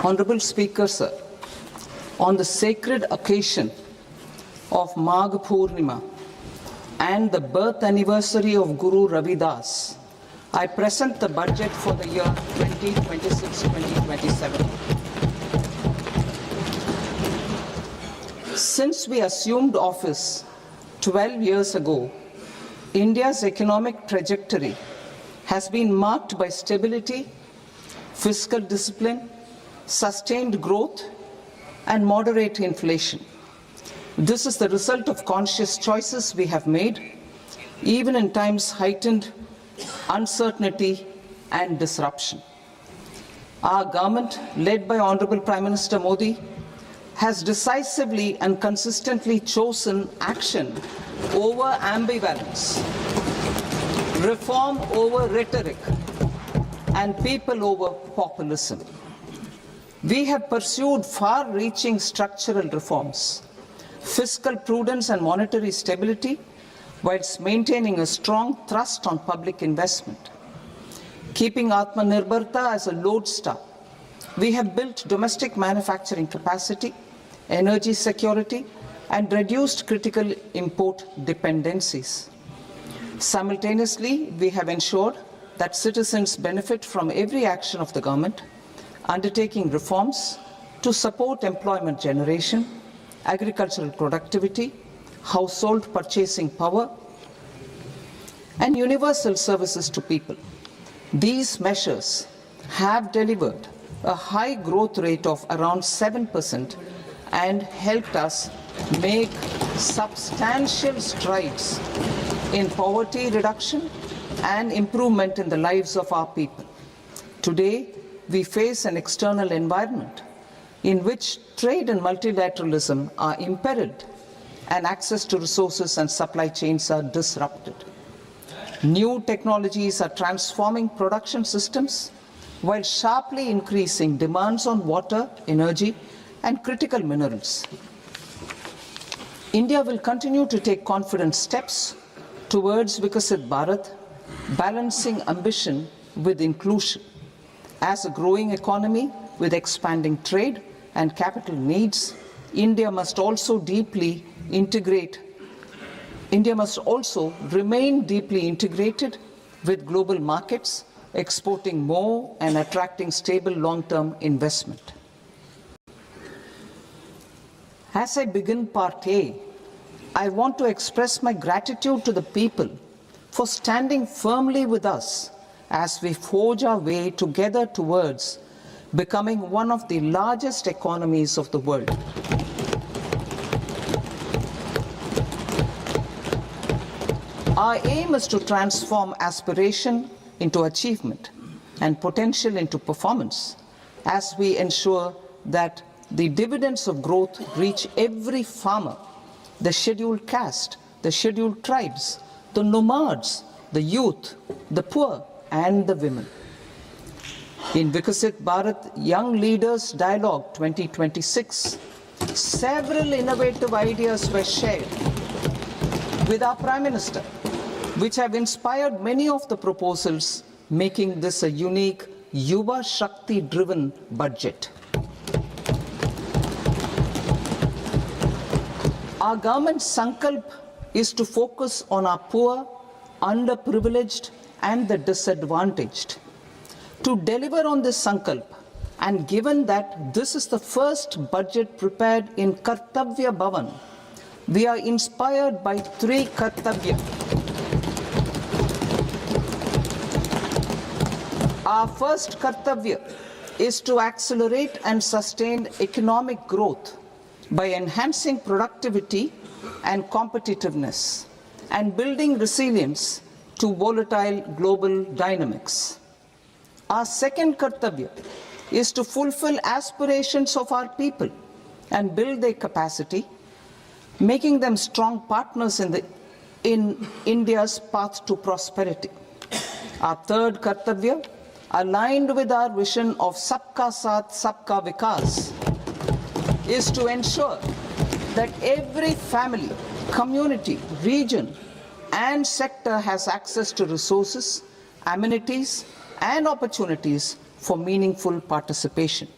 Honorable Speaker, sir, on the sacred occasion of Magh Purnima and the birth anniversary of Guru Ravidas, I present the budget for the year 2026-2027. Since we assumed office 12 years ago, India's economic trajectory has been marked by stability, fiscal discipline, sustained growth, and moderate inflation. This is the result of conscious choices we have made, even in times heightened uncertainty and disruption. Our government, led by Honorable Prime Minister Modi, has decisively and consistently chosen action over ambivalence, reform over rhetoric, and people over populism. We have pursued far-reaching structural reforms, fiscal prudence and monetary stability, whilst maintaining a strong thrust on public investment. Keeping Atmanirbharta as a lodestar, we have built domestic manufacturing capacity, energy security, and reduced critical import dependencies. Simultaneously, we have ensured that citizens benefit from every action of the government, undertaking reforms to support employment generation, agricultural productivity, household purchasing power, and universal services to people. These measures have delivered a high growth rate of around 7% and helped us make substantial strides in poverty reduction and improvement in the lives of our people. Today, we face an external environment in which trade and multilateralism are imperiled and access to resources and supply chains are disrupted. New technologies are transforming production systems while sharply increasing demands on water, energy, and critical minerals. India will continue to take confident steps towards Vikasit Bharat, balancing ambition with inclusion. As a growing economy with expanding trade and capital needs, India must also remain deeply integrated with global markets, exporting more and attracting stable long-term investment. As I begin Part A, I want to express my gratitude to the people for standing firmly with us as we forge our way together towards becoming one of the largest economies of the world. Our aim is to transform aspiration into achievement and potential into performance as we ensure that the dividends of growth reach every farmer, the scheduled caste, the scheduled tribes, the nomads, the youth, the poor, and the women. In Vikasit Bharat Young Leaders Dialogue 2026, several innovative ideas were shared with our Prime Minister, which have inspired many of the proposals, making this a unique Yuva Shakti-driven budget. Our government's sankalp is to focus on our poor, underprivileged, and the disadvantaged. To deliver on this sankalp, and given that this is the first budget prepared in Kartavya Bhavan, we are inspired by three Kartavya. Our first Kartavya is to accelerate and sustain economic growth by enhancing productivity and competitiveness and building resilience to volatile global dynamics. Our second Kartavya is to fulfill aspirations of our people and build their capacity, making them strong partners in India's path to prosperity. Our third Kartavya, aligned with our vision of Sabka Saath, Sabka Vikas, is to ensure that every family, community, region, and sector has access to resources, amenities, and opportunities for meaningful participation.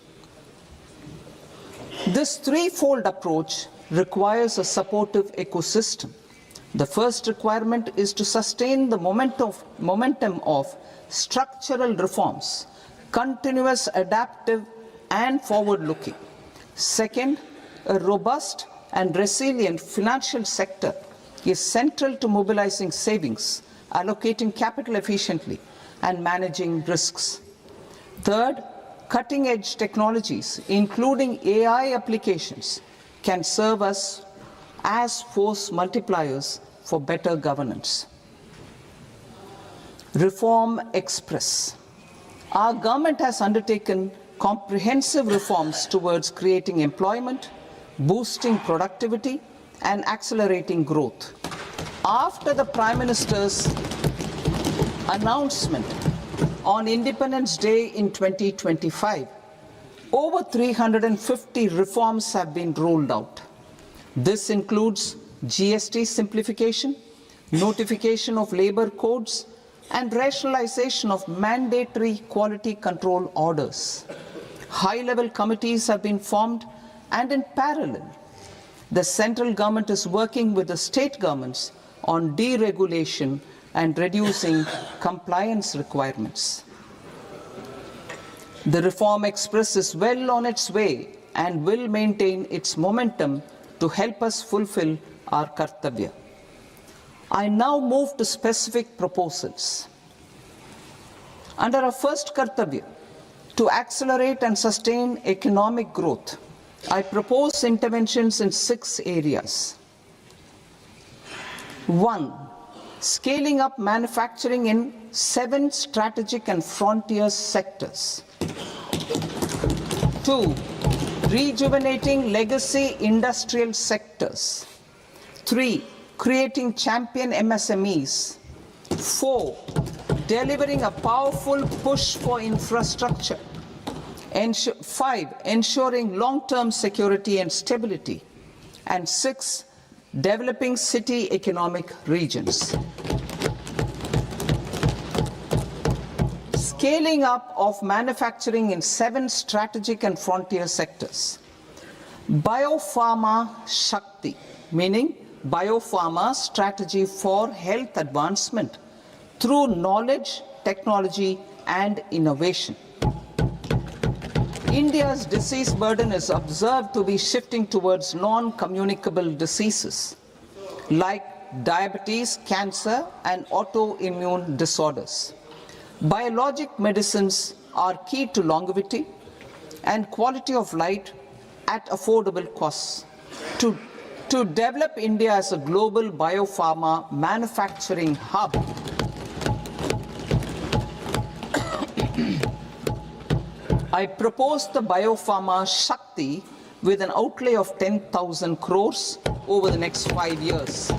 This threefold approach requires a supportive ecosystem. The first requirement is to sustain the momentum of structural reforms, continuous, adaptive, and forward-looking. Second, a robust and resilient financial sector is central to mobilizing savings, allocating capital efficiently, and managing risks. Third, cutting-edge technologies, including AI applications, can serve us as force multipliers for better governance. Reform Express. Our government has undertaken comprehensive reforms towards creating employment, boosting productivity, and accelerating growth. After the Prime Minister's announcement on Independence Day in 2025, over 350 reforms have been rolled out. This includes GST simplification, notification of labor codes, and rationalization of mandatory quality control orders. High-level committees have been formed, and in parallel, the central government is working with the state governments on deregulation and reducing compliance requirements. The Reform Express is well on its way and will maintain its momentum to help us fulfill our kartavya. I now move to specific proposals. Under our first kartavya, to accelerate and sustain economic growth, I propose interventions in 6 areas. 1. Scaling up manufacturing in 7 strategic and frontier sectors. 2. Rejuvenating legacy industrial sectors. 3. Creating champion MSMEs. 4. Delivering a powerful push for infrastructure. 5. Ensuring long-term security and stability. And 6. Developing city economic regions. Scaling up of manufacturing in 7 strategic and frontier sectors. Biopharma Shakti, meaning biopharma strategy for health advancement through knowledge, technology, and innovation. India's disease burden is observed to be shifting towards non-communicable diseases like diabetes, cancer, and autoimmune disorders. Biologic medicines are key to longevity and quality of life at affordable costs. To develop India as a global biopharma manufacturing hub, I propose the Biopharma Shakti with an outlay of 10,000 crores over the next 5 years.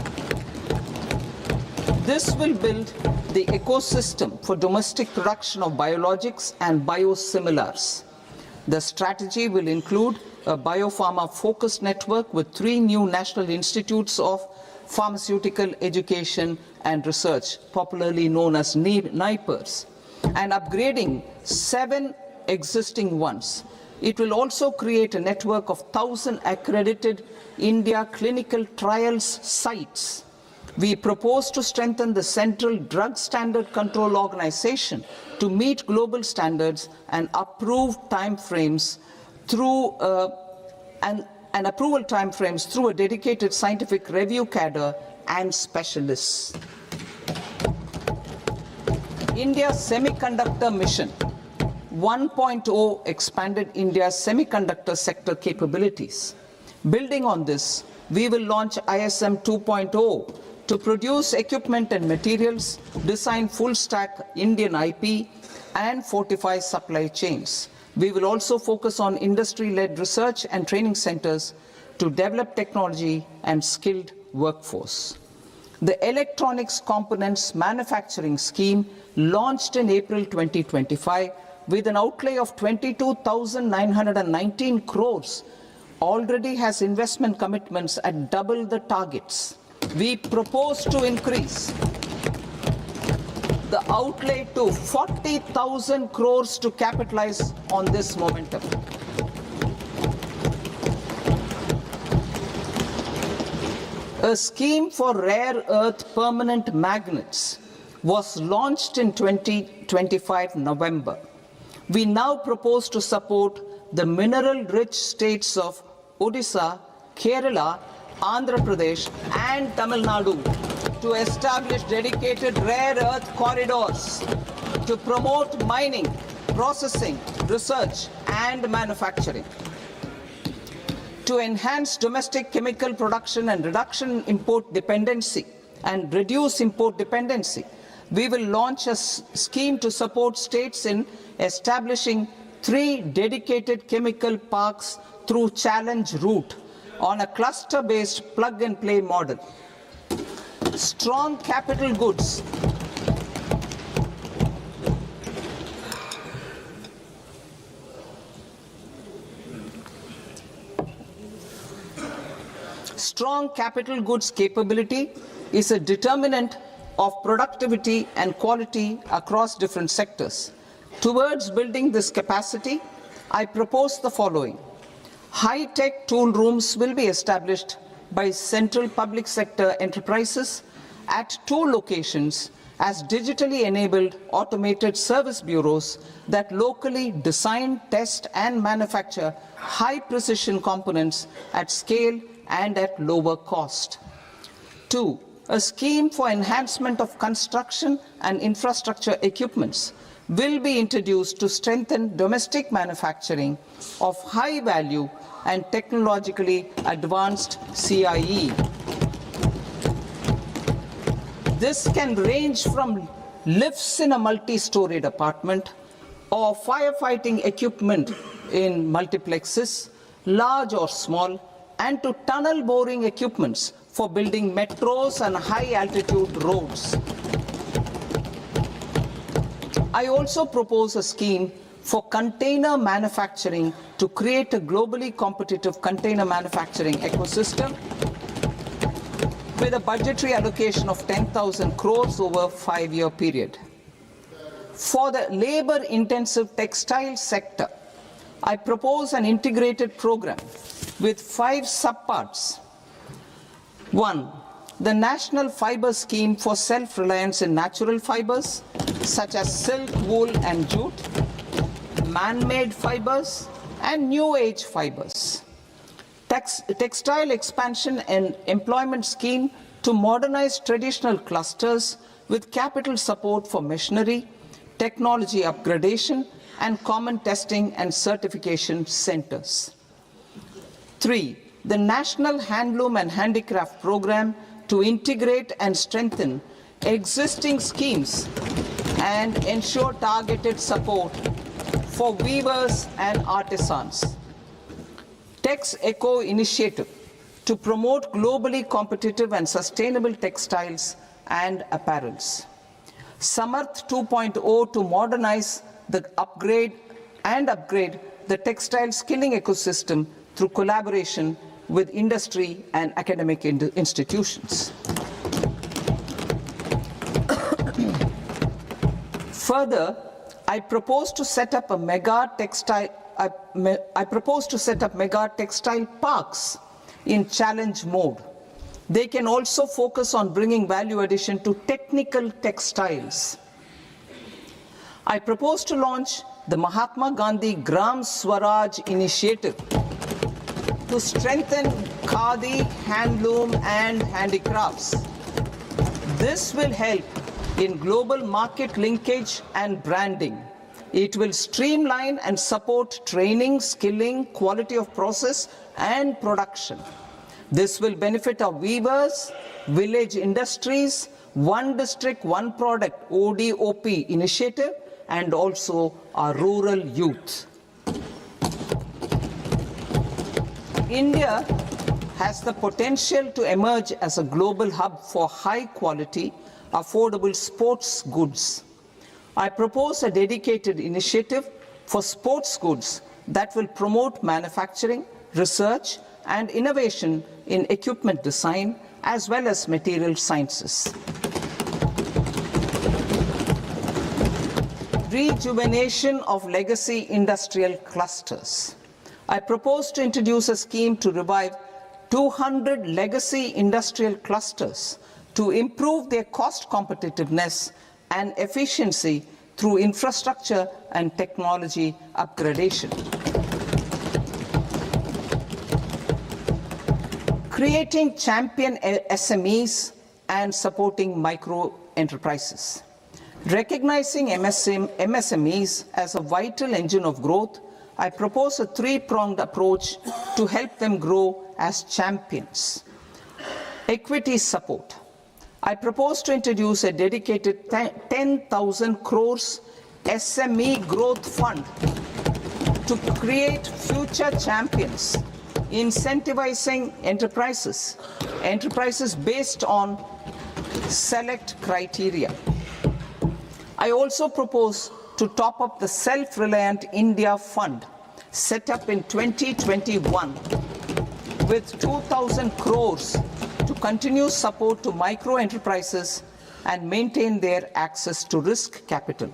This will build the ecosystem for domestic production of biologics and biosimilars. The strategy will include a biopharma-focused network with 3 new national institutes of pharmaceutical education and research, popularly known as NIPERs, and upgrading 7 existing ones. It will also create a network of 1,000 accredited India clinical trials sites. We propose to strengthen the Central Drug Standard Control Organization to meet global standards and approve timeframes through and approval timeframes through a dedicated scientific review cadre and specialists. India's semiconductor mission 1.0 expanded India's semiconductor sector capabilities. Building on this, we will launch ISM 2.0 to produce equipment and materials, design full-stack Indian IP, and fortify supply chains. We will also focus on industry-led research and training centers to develop technology and skilled workforce. The Electronics Components Manufacturing Scheme, launched in April 2025, with an outlay of 22,919 crores, already has investment commitments at double the targets. We propose to increase the outlay to 40,000 crores to capitalize on this momentum. A scheme for rare earth permanent magnets was launched in 2025 November. We now propose to support the mineral-rich states of Odisha, Kerala, Andhra Pradesh and Tamil Nadu to establish dedicated rare earth corridors to promote mining, processing, research and manufacturing. To enhance domestic chemical production and reduction import dependency and reduce import dependency, we will launch a scheme to support states in establishing 3 dedicated chemical parks through challenge route on a cluster-based plug-and-play model. Strong capital goods. Strong capital goods capability is a determinant of productivity and quality across different sectors. Towards building this capacity, I propose the following. High-tech tool rooms will be established by central public sector enterprises at 2 locations as digitally enabled automated service bureaus that locally design, test and manufacture high-precision components at scale and at lower cost. 2. A scheme for enhancement of construction and infrastructure equipments will be introduced to strengthen domestic manufacturing of high value and technologically advanced CIE. This can range from lifts in a multi-storied apartment or firefighting equipment in multiplexes, large or small, and to tunnel boring equipments for building metros and high-altitude roads. I also propose a scheme for container manufacturing to create a globally competitive container manufacturing ecosystem with a budgetary allocation of 10,000 crores over a 5-year period. For the labor-intensive textile sector, I propose an integrated program with 5 subparts. 1. The National Fiber Scheme for self-reliance in natural fibers, such as silk, wool and jute, man-made fibers, and new-age fibers. Textile expansion and employment scheme to modernize traditional clusters with capital support for machinery, technology upgradation, and common testing and certification centers. 3. The National Handloom and Handicraft Program to integrate and strengthen existing schemes and ensure targeted support for weavers and artisans. Tex Eco Initiative to promote globally competitive and sustainable textiles and apparels. Samarth 2.0 to modernize the upgrade the textile skilling ecosystem through collaboration with industry and academic institutions. Further, I propose to set up mega textile parks in challenge mode. They can also focus on bringing value addition to technical textiles. I propose to launch the Mahatma Gandhi Gram Swaraj initiative to strengthen khadi, handloom and handicrafts. This will help in global market linkage and branding. It will streamline and support training, skilling, quality of process and production. This will benefit our weavers, village industries, One District, One Product ODOP initiative and also our rural youth. India has the potential to emerge as a global hub for high quality, affordable sports goods. I propose a dedicated initiative for sports goods that will promote manufacturing, research and innovation in equipment design as well as material sciences. Rejuvenation of legacy industrial clusters. I propose to introduce a scheme to revive 200 legacy industrial clusters to improve their cost competitiveness and efficiency through infrastructure and technology upgradation. Creating champion SMEs and supporting micro enterprises. Recognizing MSMEs as a vital engine of growth, I propose a three-pronged approach to help them grow as champions. Equity support. I propose to introduce a dedicated 10,000 crores SME growth fund to create future champions, incentivizing enterprises based on select criteria. I also propose to top up the Self-Reliant India Fund set up in 2021 with 2,000 crores to continue support to micro enterprises and maintain their access to risk capital.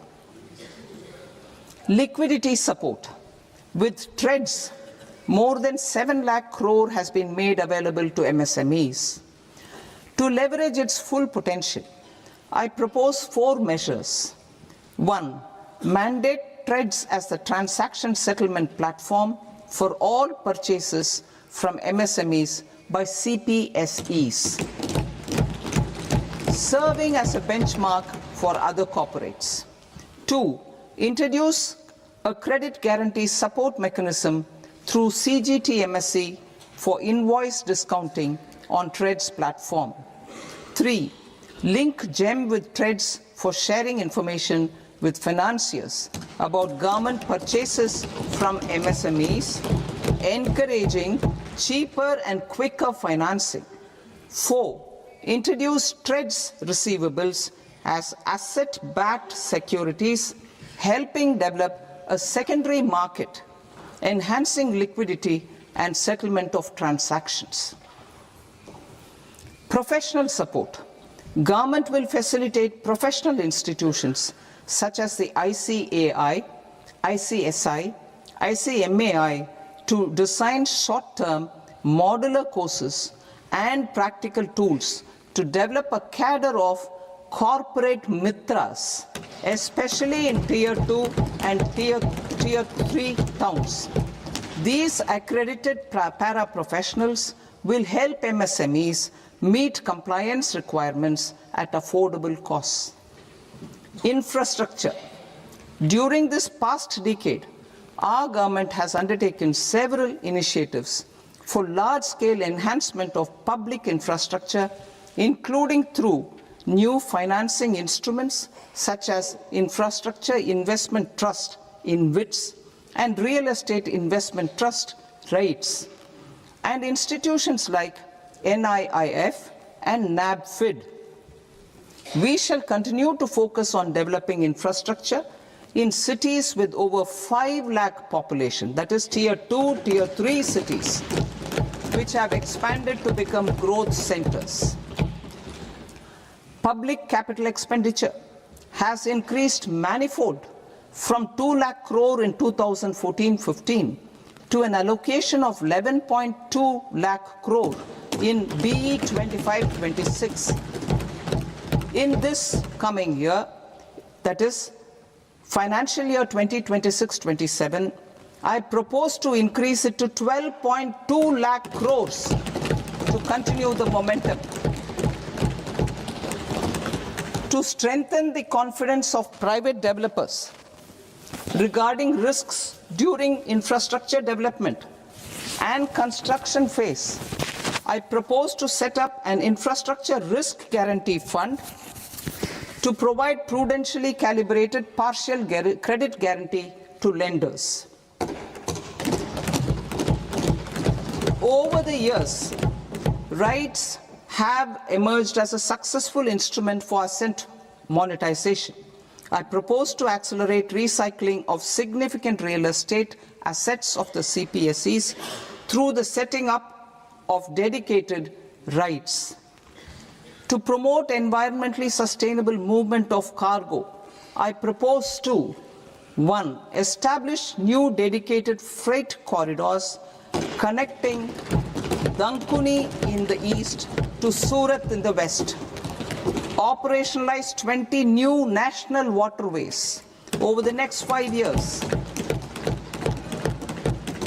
Liquidity support. With TREDS, more than 7 lakh crore has been made available to MSMEs. To leverage its full potential, I propose 4 measures. 1. Mandate TREDS as the transaction settlement platform for all purchases from MSMEs by CPSEs, serving as a benchmark for other corporates. 2. Introduce a credit guarantee support mechanism through CGTMSE for invoice discounting on TREDS platform. 3. Link GEM with TREDS for sharing information with financiers about government purchases from MSMEs, encouraging cheaper and quicker financing. 4. Introduce TREDS receivables as asset-backed securities, helping develop a secondary market, enhancing liquidity and settlement of transactions. Professional support. Government will facilitate professional institutions such as the ICAI, ICSI, ICMAI to design short-term modular courses and practical tools to develop a cadre of corporate mitras, especially in Tier 2 and Tier 3 towns. These accredited para-professionals will help MSMEs meet compliance requirements at affordable costs. Infrastructure. During this past decade, our government has undertaken several initiatives for large-scale enhancement of public infrastructure, including through new financing instruments such as Infrastructure Investment Trust (InvITs) and Real Estate Investment Trust (REITs), and institutions like NIIF and NABFID. We shall continue to focus on developing infrastructure in cities with over 5 lakh population, that is Tier 2, Tier 3 cities, which have expanded to become growth centers. Public capital expenditure has increased manifold from 2 lakh crore in 2014-15 to an allocation of 11.2 lakh crore in BE 25-26. In this coming year, that is financial year 2026-27, I propose to increase it to 12.2 lakh crores to continue the momentum. To strengthen the confidence of private developers regarding risks during infrastructure development and construction phase, I propose to set up an infrastructure risk guarantee fund to provide prudentially calibrated partial credit guarantee to lenders. Over the years, REITs have emerged as a successful instrument for asset monetization. I propose to accelerate recycling of significant real estate assets of the CPSEs through the setting up of dedicated REITs. To promote environmentally sustainable movement of cargo, I propose to 1. Establish new dedicated freight corridors connecting Dankuni in the east to Surat in the west. Operationalize 20 new national waterways over the next 5 years.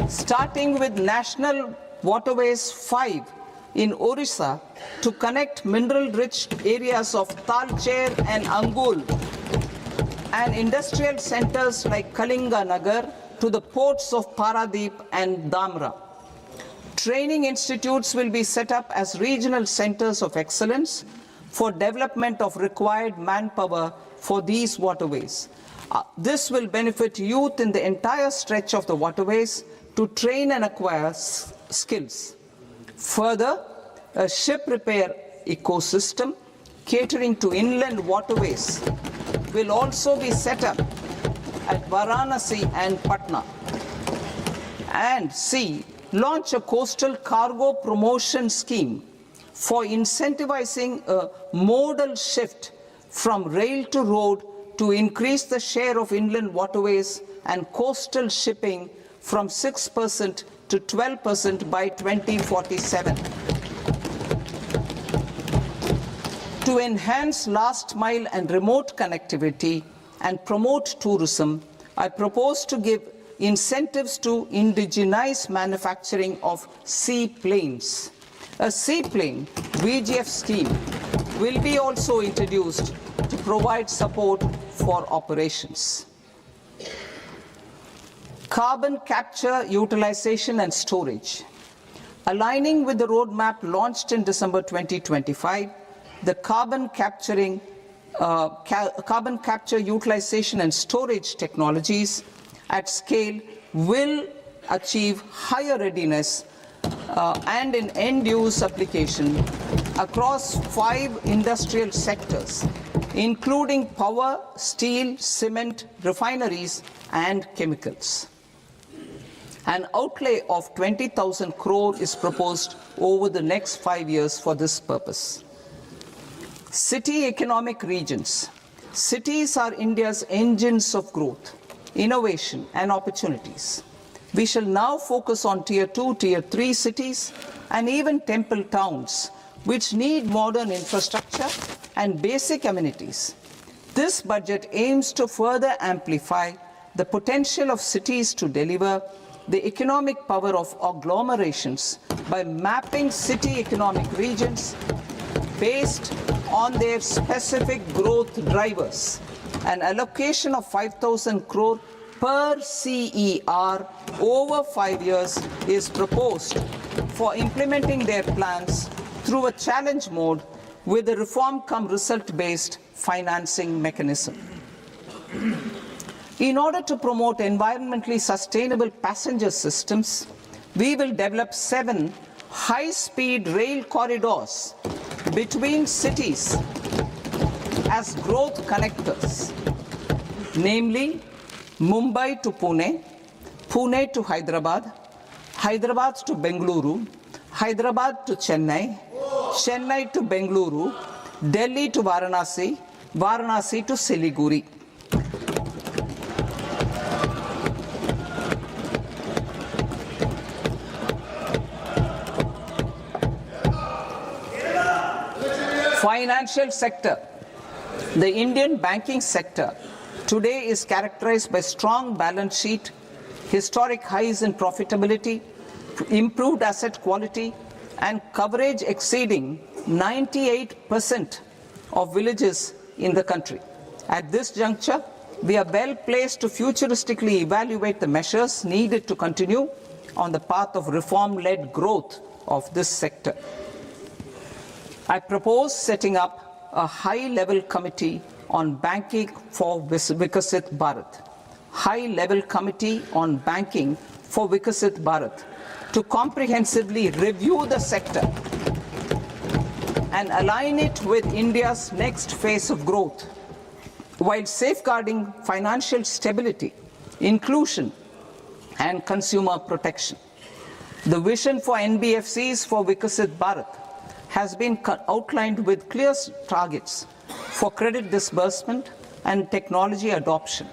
Starting with National Waterways 5 in Orissa to connect mineral-rich areas of Talcher and Angul and industrial centers like Kalinga Nagar to the ports of Paradeep and Dhamra. Training institutes will be set up as regional centers of excellence for development of required manpower for these waterways. This will benefit youth in the entire stretch of the waterways to train and acquire skills. Further, a ship repair ecosystem catering to inland waterways will also be set up at Varanasi and Patna. And C, launch a coastal cargo promotion scheme for incentivizing a modal shift from rail to road to increase the share of inland waterways and coastal shipping from 6% to 12% by 2047. To enhance last mile and remote connectivity and promote tourism, I propose to give incentives to indigenize manufacturing of seaplanes. A seaplane VGF scheme will be also introduced to provide support for operations. Carbon capture, utilization and storage. Aligning with the roadmap launched in December 2025, the carbon capture, utilization and storage technologies at scale will achieve higher readiness and in end-use application across 5 industrial sectors, including power, steel, cement, refineries, and chemicals. An outlay of 20,000 crore is proposed over the next 5 years for this purpose. City economic regions. Cities are India's engines of growth, innovation, and opportunities. We shall now focus on Tier 2, Tier 3 cities, and even temple towns, which need modern infrastructure and basic amenities. This budget aims to further amplify the potential of cities to deliver the economic power of agglomerations by mapping city economic regions based on their specific growth drivers. An allocation of 5,000 crore per CER over 5 years is proposed for implementing their plans through a challenge mode with a reform-cum-result-based financing mechanism. In order to promote environmentally sustainable passenger systems, we will develop 7 high-speed rail corridors between cities as growth connectors, namely Mumbai to Pune, Pune to Hyderabad, Hyderabad to Bengaluru, Hyderabad to Chennai, Chennai to Bengaluru, Delhi to Varanasi, Varanasi to Siliguri. Financial sector. The Indian banking sector today is characterized by strong balance sheet, historic highs in profitability, improved asset quality, and coverage exceeding 98% of villages in the country. At this juncture, we are well placed to futuristically evaluate the measures needed to continue on the path of reform-led growth of this sector. I propose setting up a high-level committee on banking for Vikasit Bharat. High-level committee on banking for Vikasit Bharat to comprehensively review the sector and align it with India's next phase of growth, while safeguarding financial stability, inclusion, and consumer protection. The vision for NBFCs for Vikasit Bharat has been outlined with clear targets for credit disbursement and technology adoption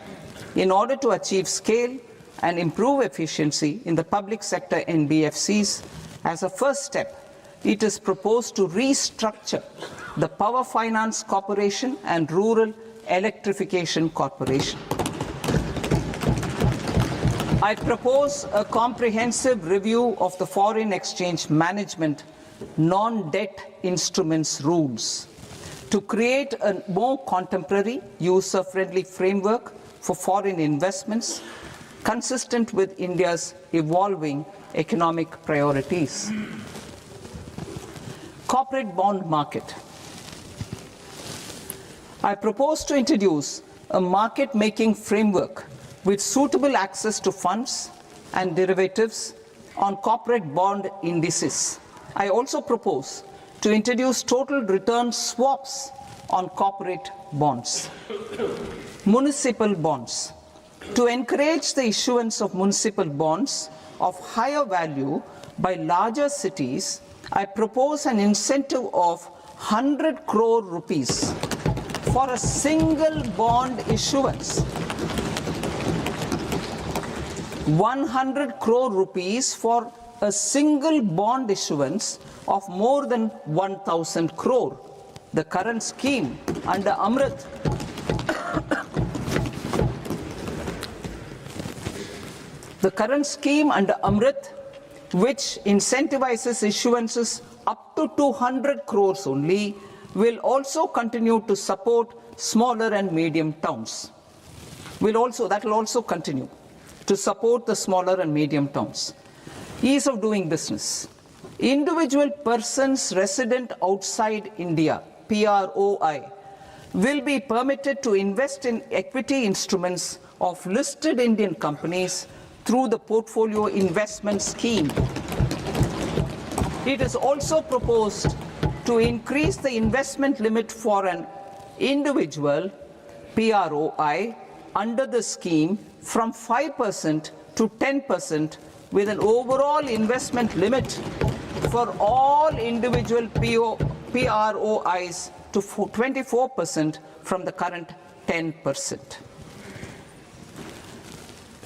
in order to achieve scale and improve efficiency in the public sector NBFCs. As a first step, it is proposed to restructure the Power Finance Corporation and Rural Electrification Corporation. I propose a comprehensive review of the foreign exchange management non-debt instruments rules to create a more contemporary, user-friendly framework for foreign investments consistent with India's evolving economic priorities. Corporate bond market. I propose to introduce a market-making framework with suitable access to funds and derivatives on corporate bond indices. I also propose to introduce total return swaps on corporate bonds. Municipal bonds. To encourage the issuance of municipal bonds of higher value by larger cities, I propose an incentive of 100 crore rupees for a single bond issuance. 100 crore rupees for a single bond issuance of more than 1,000 crore. The current scheme under Amrit which incentivizes issuances up to 200 crores only, will also continue to support smaller and medium towns. That will also continue to support the smaller and medium towns. Ease of doing business. Individual persons resident outside India, PROI, will be permitted to invest in equity instruments of listed Indian companies through the portfolio investment scheme. It is also proposed to increase the investment limit for an individual PROI under the scheme from 5% to 10%, with an overall investment limit for all individual PROIs to 24% from the current 10%.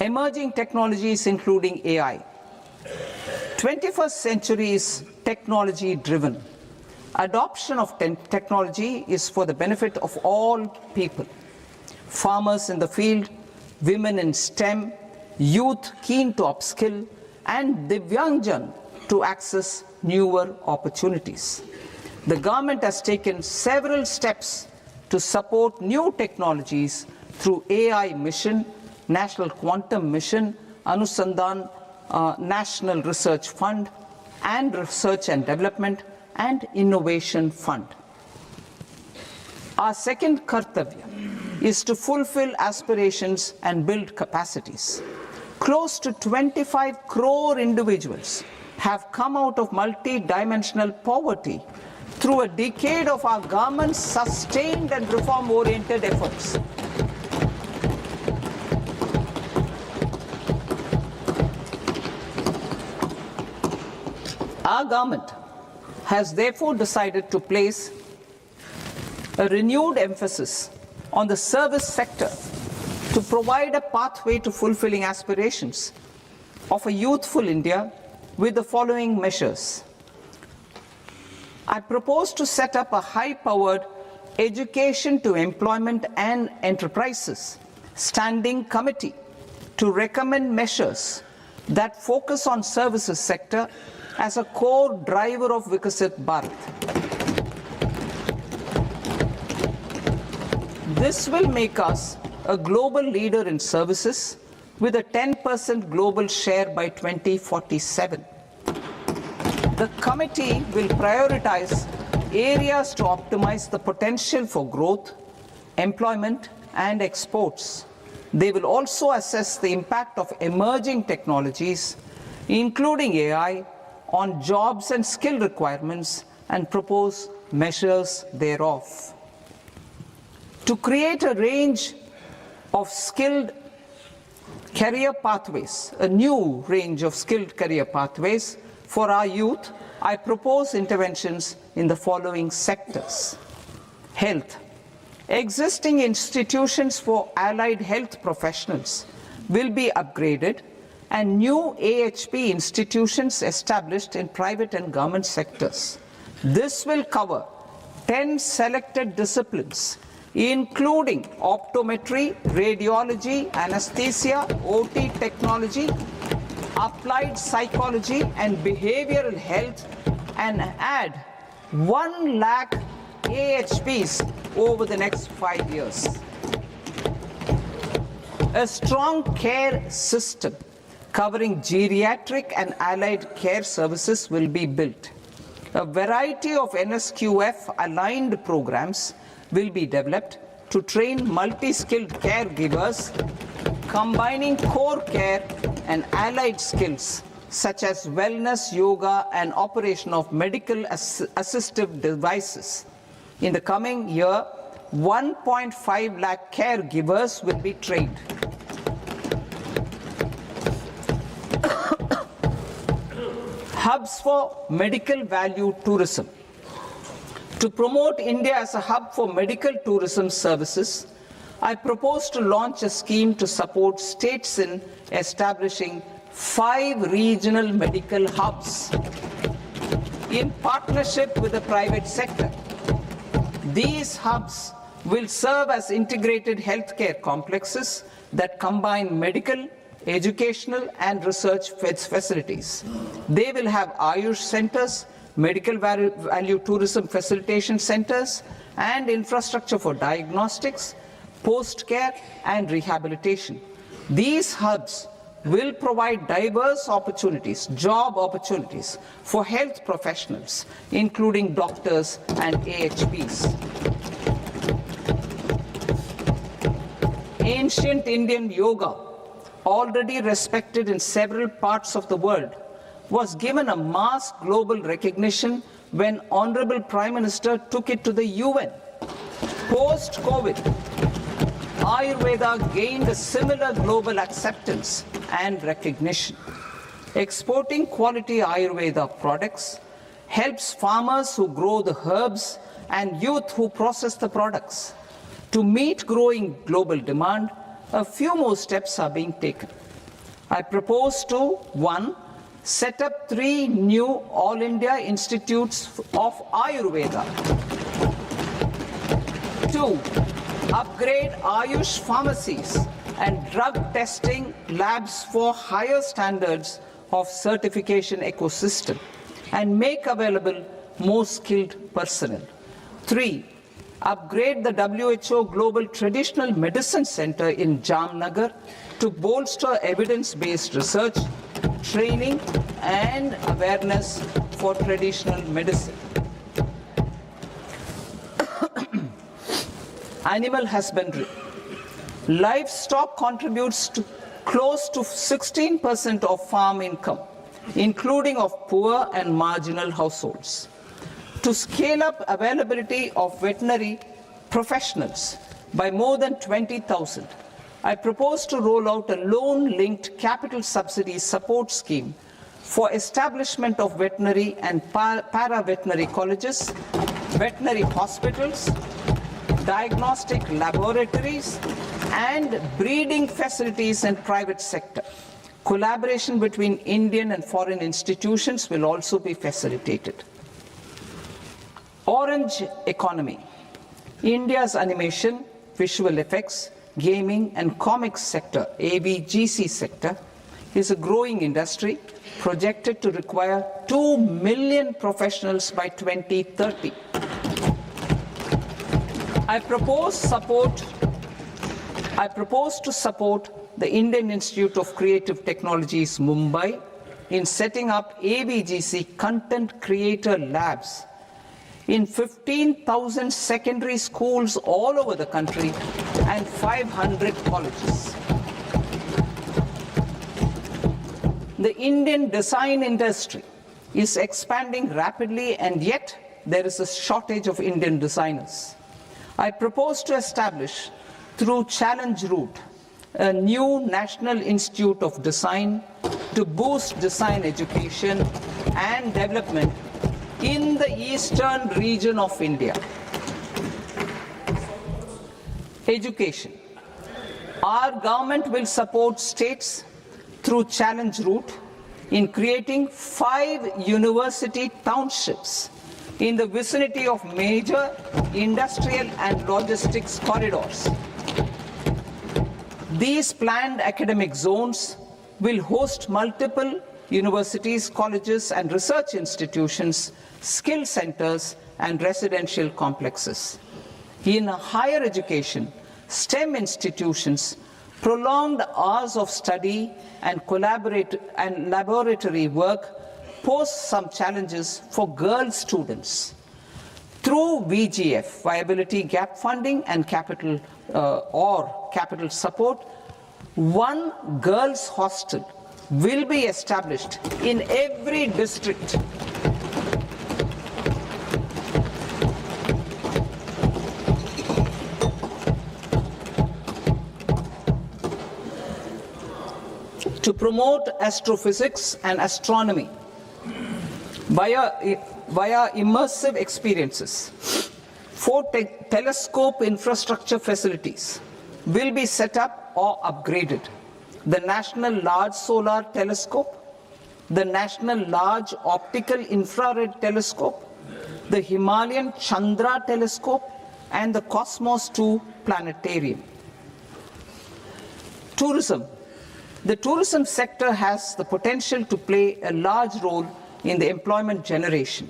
Emerging technologies including AI. 21st century is technology driven. Adoption of technology is for the benefit of all people. Farmers in the field, women in STEM, youth keen to upskill, and Divyangjan to access newer opportunities. The government has taken several steps to support new technologies through AI Mission, National Quantum Mission, Anusandhan National Research Fund, and Research and Development and Innovation Fund. Our second kartavya is to fulfill aspirations and build capacities. Close to 25 crore individuals have come out of multi-dimensional poverty through a decade of our government's sustained and reform-oriented efforts. Our government has therefore decided to place a renewed emphasis on the service sector to provide a pathway to fulfilling aspirations of a youthful India with the following measures. I propose to set up a high-powered education to employment and enterprises standing committee to recommend measures that focus on services sector as a core driver of Viksit Bharat. This will make us a global leader in services with a 10% global share by 2047. The committee will prioritize areas to optimize the potential for growth, employment, and exports. They will also assess the impact of emerging technologies, including AI, on jobs and skill requirements and propose measures thereof. To create a range of skilled career pathways, a new range of skilled career pathways for our youth, I propose interventions in the following sectors. Health. Existing institutions for allied health professionals will be upgraded and new AHP institutions established in private and government sectors. This will cover 10 selected disciplines, including optometry, radiology, anesthesia, OT technology, applied psychology, and behavioral health, and add 1 lakh AHPs over the next 5 years. A strong care system covering geriatric and allied care services will be built. A variety of NSQF-aligned programs will be developed to train multi-skilled caregivers, combining core care and allied skills such as wellness, yoga, and operation of medical assistive devices. In the coming year, 1.5 lakh caregivers will be trained. Hubs for medical value tourism. To promote India as a hub for medical tourism services, I propose to launch a scheme to support states in establishing 5 regional medical hubs in partnership with the private sector. These hubs will serve as integrated healthcare complexes that combine medical, educational, and research facilities. They will have Ayush centers, medical value tourism facilitation centers, and infrastructure for diagnostics, post-care, and rehabilitation. These hubs will provide diverse opportunities, job opportunities for health professionals, including doctors and AHPs. Ancient Indian yoga, already respected in several parts of the world, was given a mass global recognition when Honorable Prime Minister took it to the UN. Post-COVID, Ayurveda gained a similar global acceptance and recognition. Exporting quality Ayurveda products helps farmers who grow the herbs and youth who process the products. To meet growing global demand, a few more steps are being taken. I propose to 1. Set up 3 new All India Institutes of Ayurveda. 2. Upgrade Ayush pharmacies and drug testing labs for higher standards of certification ecosystem and make available more skilled personnel. 3. Upgrade the WHO Global Traditional Medicine Center in Jamnagar to bolster evidence-based research, training, and awareness for traditional medicine. Animal husbandry. Livestock contributes to close to 16% of farm income, including of poor and marginal households. To scale up availability of veterinary professionals by more than 20,000, I propose to roll out a loan-linked capital subsidy support scheme for establishment of veterinary and para-veterinary colleges, veterinary hospitals, diagnostic laboratories, and breeding facilities in private sector. Collaboration between Indian and foreign institutions will also be facilitated. Orange economy. India's animation, visual effects, gaming and comics sector, AVGC sector, is a growing industry projected to require 2 million professionals by 2030. I propose to support the Indian Institute of Creative Technologies, Mumbai, in setting up AVGC content creator labs in 15,000 secondary schools all over the country and 500 colleges. The Indian design industry is expanding rapidly, and yet there is a shortage of Indian designers. I propose to establish, through Challenge Route, a new National Institute of Design to boost design education and development in the eastern region of India. Education. Our government will support states through challenge route in creating 5 university townships in the vicinity of major industrial and logistics corridors. These planned academic zones will host multiple universities, colleges, and research institutions, skill centers, and residential complexes. In higher education, STEM institutions, prolonged hours of study and laboratory work pose some challenges for girl students. Through VGF, Viability Gap Funding and capital support, one girls' hostel will be established in every district. To promote astrophysics and astronomy via immersive experiences. 4 telescope infrastructure facilities will be set up or upgraded. The National Large Solar Telescope, the National Large Optical Infrared Telescope, the Himalayan Chandra Telescope, and the Cosmos 2 Planetarium. Tourism. The tourism sector has the potential to play a large role in the employment generation,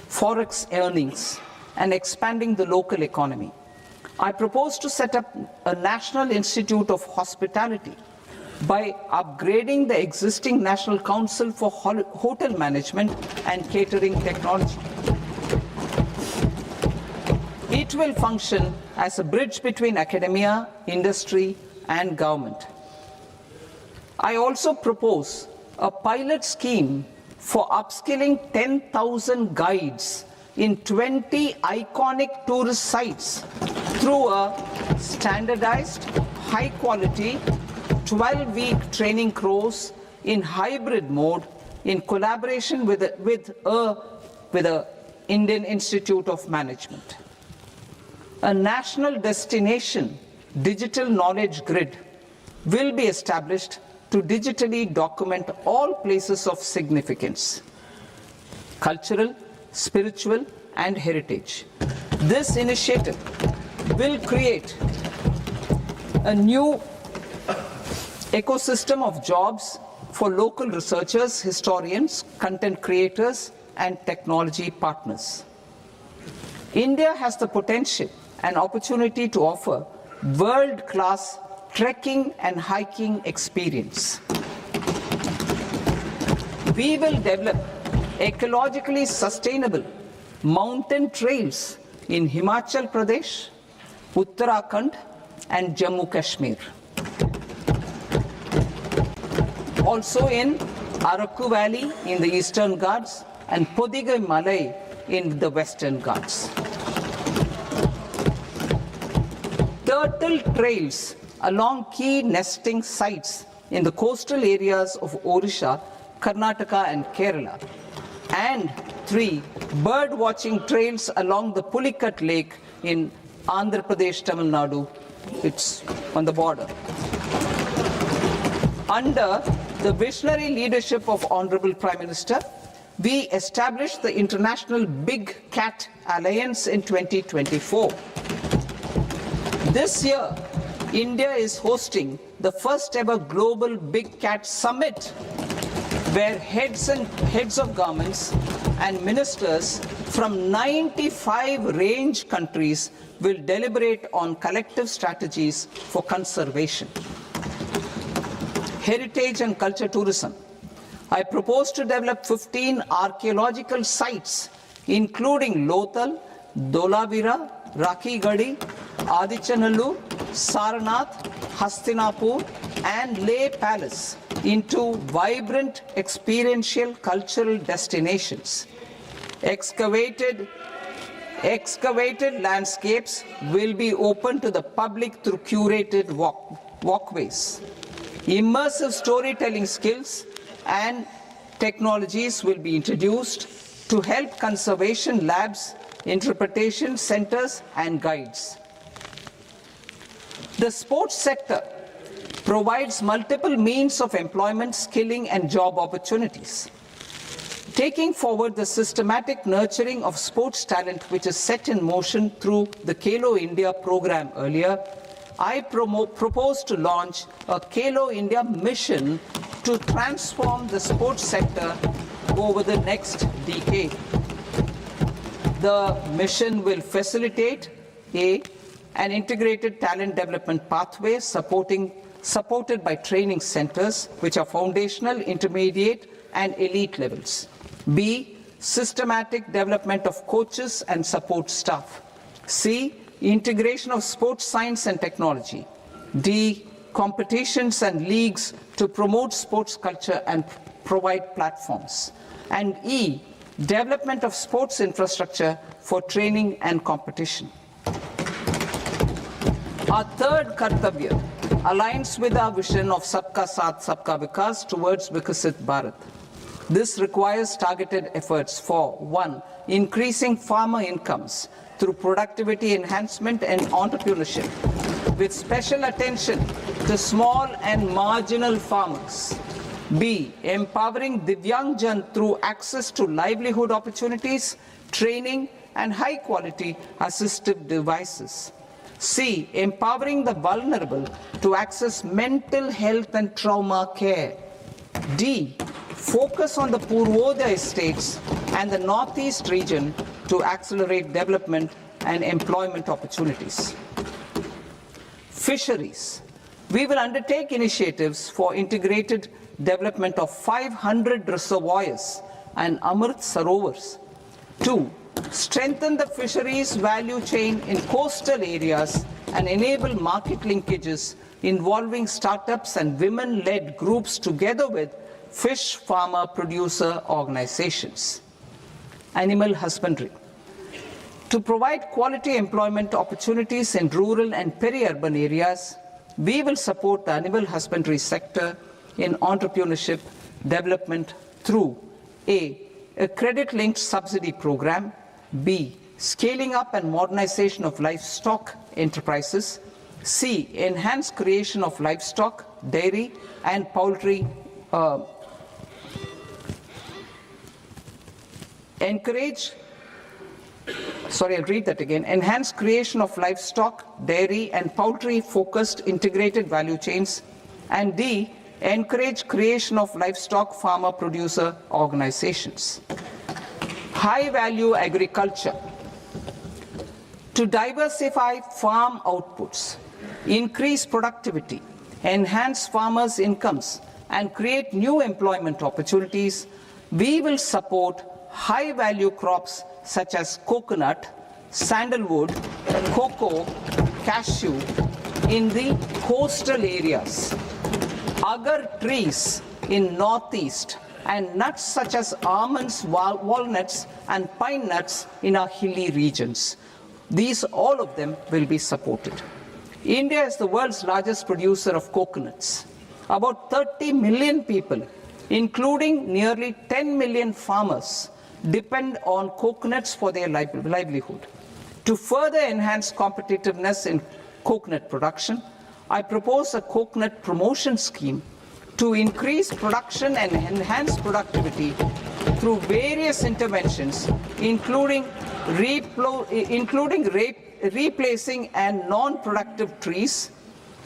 forex earnings, and expanding the local economy. I propose to set up a National Institute of Hospitality by upgrading the existing National Council for Hotel Management and Catering Technology. It will function as a bridge between academia, industry, and government. I also propose a pilot scheme for upskilling 10,000 guides in 20 iconic tourist sites through a standardized, high-quality, 12-week training course in hybrid mode in collaboration with the Indian Institute of Management. A national destination digital knowledge grid will be established to digitally document all places of significance, cultural, spiritual, and heritage. This initiative will create a new ecosystem of jobs for local researchers, historians, content creators, and technology partners. India has the potential and opportunity to offer world-class trekking and hiking experience. We will develop ecologically sustainable mountain trails in Himachal Pradesh, Uttarakhand, and Jammu Kashmir. Also in Araku Valley in the Eastern Ghats and Podigai Malai in the Western Ghats. Turtle trails along key nesting sites in the coastal areas of Odisha, Karnataka, and Kerala. And 3 bird watching trails along the Pulikat Lake in Andhra Pradesh, Tamil Nadu. It's on the border. Under the visionary leadership of Honorable Prime Minister, we established the International Big Cat Alliance in 2024. This year, India is hosting the first ever Global Big Cat Summit, where heads of governments and ministers from 95 range countries will deliberate on collective strategies for conservation. Heritage and culture tourism. I propose to develop 15 archaeological sites, including Lothal, Dholavira, Rakhi Gadi, Adichanallur, Sarnath, Hastinapur, and Leh Palace into vibrant experiential cultural destinations. Excavated landscapes will be open to the public through curated walkways. Immersive storytelling skills and technologies will be introduced to help conservation labs, interpretation centers, and guides. The sports sector provides multiple means of employment, skilling, and job opportunities. Taking forward the systematic nurturing of sports talent which is set in motion through the Khelo India program earlier, I propose to launch a Khelo India mission to transform the sports sector over the next decade. The mission will facilitate an integrated talent development pathway supported by training centers which are foundational, intermediate, and elite levels. B, systematic development of coaches and support staff. C, integration of sports science and technology. D, competitions and leagues to promote sports culture and provide platforms. And E, development of sports infrastructure for training and competition. Our third Kartavya aligns with our vision of Sabka Saath, Sabka Vikas towards Vikasit Bharat. This requires targeted efforts for 1. Increasing farmer incomes through productivity enhancement and entrepreneurship, with special attention to small and marginal farmers. B. Empowering Divyangjan through access to livelihood opportunities, training, and high-quality assistive devices. C. Empowering the vulnerable to access mental health and trauma care. D. Focus on the Purvodaya states and the Northeast region to accelerate development and employment opportunities. Fisheries. We will undertake initiatives for integrated development of 500 reservoirs and Amrit Sarovars. 2. Strengthen the fisheries value chain in coastal areas and enable market linkages involving startups and women-led groups together with fish farmer producer organizations. Animal husbandry. To provide quality employment opportunities in rural and peri-urban areas, we will support the animal husbandry sector in entrepreneurship development through A. A credit-linked subsidy program. B. Scaling up and modernization of livestock enterprises. C. Enhanced creation of livestock, dairy, and poultry. Enhanced creation of livestock, dairy, and poultry-focused integrated value chains. And D. Encourage creation of livestock farmer-producer organizations. High-value agriculture. To diversify farm outputs, increase productivity, enhance farmers' incomes, and create new employment opportunities, we will support high-value crops such as coconut, sandalwood, cocoa, cashew in the coastal areas, agar trees in northeast, and nuts such as almonds, walnuts, and pine nuts in our hilly regions. These, all of them, will be supported. India is the world's largest producer of coconuts. About 30 million people, including nearly 10 million farmers, depend on coconuts for their livelihood. To further enhance competitiveness in coconut production, I propose a coconut promotion scheme to increase production and enhance productivity through various interventions, including replacing and non-productive trees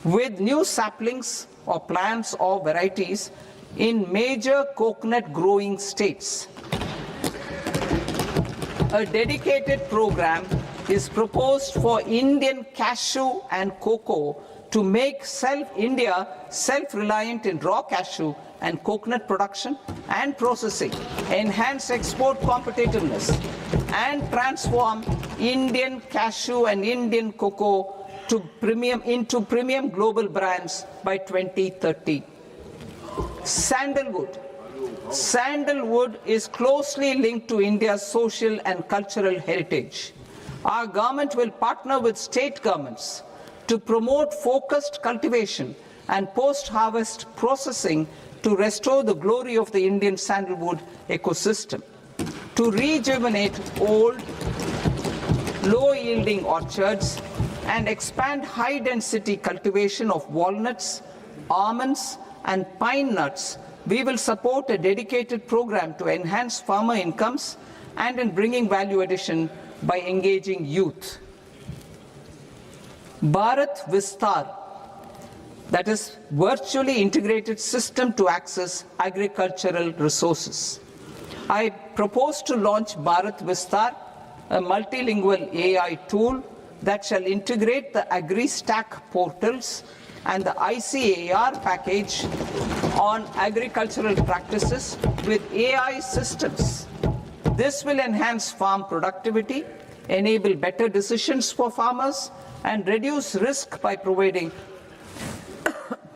with new saplings or plants or varieties in major coconut growing states. A dedicated program is proposed for Indian cashew and cocoa to make India self-reliant in raw cashew and coconut production and processing, enhance export competitiveness, and transform Indian cashew and Indian cocoa into premium global brands by 2030. Sandalwood. Sandalwood is closely linked to India's social and cultural heritage. Our government will partner with state governments to promote focused cultivation and post-harvest processing to restore the glory of the Indian sandalwood ecosystem, to rejuvenate old, low-yielding orchards, and expand high-density cultivation of walnuts, almonds, and pine nuts, we will support a dedicated program to enhance farmer incomes and in bringing value addition by engaging youth. Bharat Vistar, that is virtually integrated system to access agricultural resources. I propose to launch Bharat Vistar, a multilingual AI tool that shall integrate the AgriStack portals and the ICAR package on agricultural practices with AI systems. This will enhance farm productivity, enable better decisions for farmers, and reduce risk by providing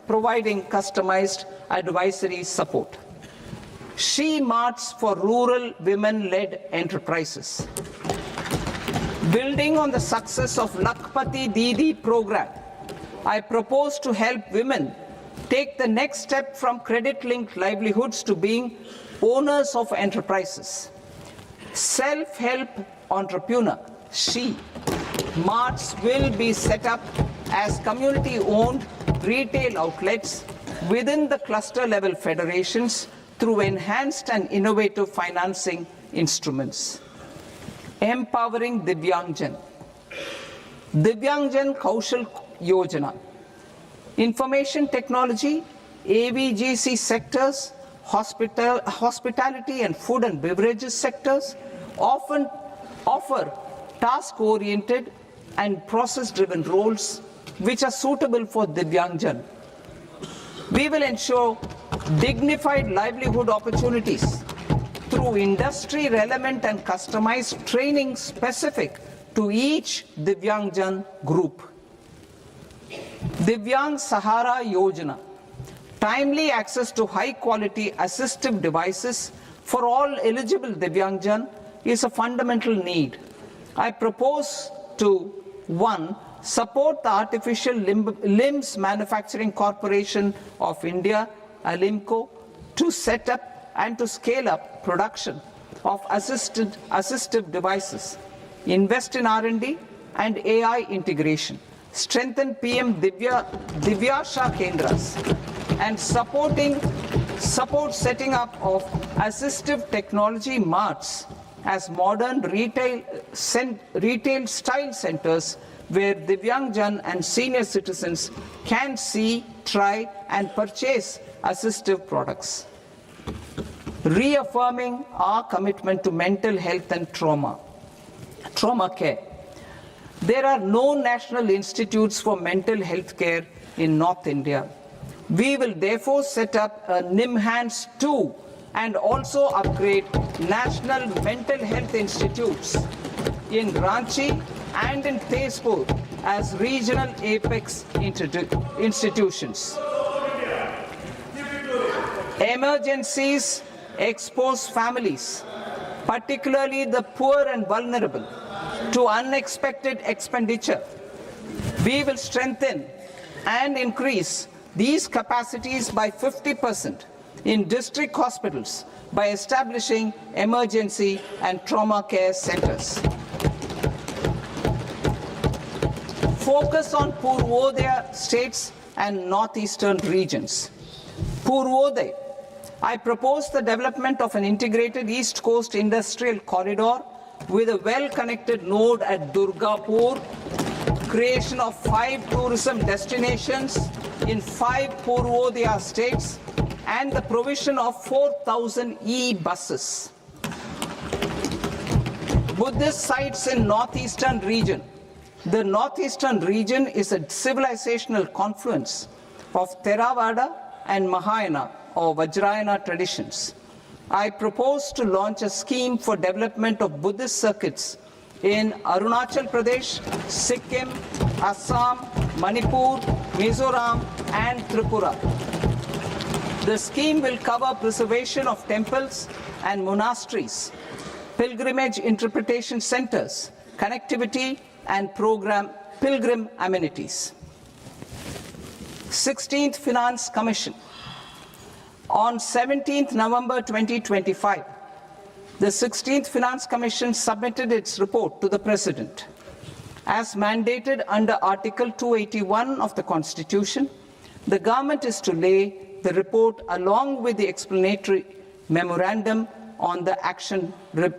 customized advisory support. She Marts for rural women-led enterprises. Building on the success of Lakpati Didi program, I propose to help women take the next step from credit-linked livelihoods to being owners of enterprises. Self-help entrepreneur, She Marts will be set up as community-owned retail outlets within the cluster-level federations through enhanced and innovative financing instruments. Empowering Divyangjan. Divyangjan Kaushal Yojana. Information technology, AVGC sectors, hospitality and food and beverages sectors often offer task-oriented and process-driven roles which are suitable for Divyangjan. We will ensure dignified livelihood opportunities through industry-relevant and customized training specific to each Divyangjan group. Divyang Sahara Yojana. Timely access to high-quality assistive devices for all eligible Divyangjan is a fundamental need. I propose to 1. Support the Artificial Limbs Manufacturing Corporation of India, Alimco, to set up and to scale up production of assistive devices, invest in R&D and AI integration, strengthen PM Divyasha Kendras, and support setting up of assistive technology marts as modern retail style centers where Divyangjan and senior citizens can see, try and purchase assistive products. Reaffirming our commitment to mental health and trauma care. There are no national institutes for mental health care in North India. We will therefore set up a NIMHANS 2 and also upgrade national mental health institutes in Ranchi and in Tezpur as regional apex institutions. Emergencies expose families, particularly the poor and vulnerable, to unexpected expenditure. We will strengthen and increase these capacities by 50% in district hospitals by establishing emergency and trauma care centers. Focus on Purvodaya states and northeastern regions. Purvodaya. I propose the development of an integrated East Coast industrial corridor with a well-connected node at Durgapur, creation of 5 tourism destinations in 5 Purvodaya states, and the provision of 4,000 e-buses. Buddhist sites in northeastern region. The northeastern region is a civilizational confluence of Theravada and Mahayana or Vajrayana traditions. I propose to launch a scheme for development of Buddhist circuits in Arunachal Pradesh, Sikkim, Assam, Manipur, Mizoram, and Tripura. The scheme will cover preservation of temples and monasteries, pilgrimage interpretation centers, connectivity, and pilgrim amenities. 16th Finance Commission. On 17th November 2025, the 16th Finance Commission submitted its report to the President. As mandated under Article 281 of the Constitution, The government is to lay the report along with the explanatory memorandum on the action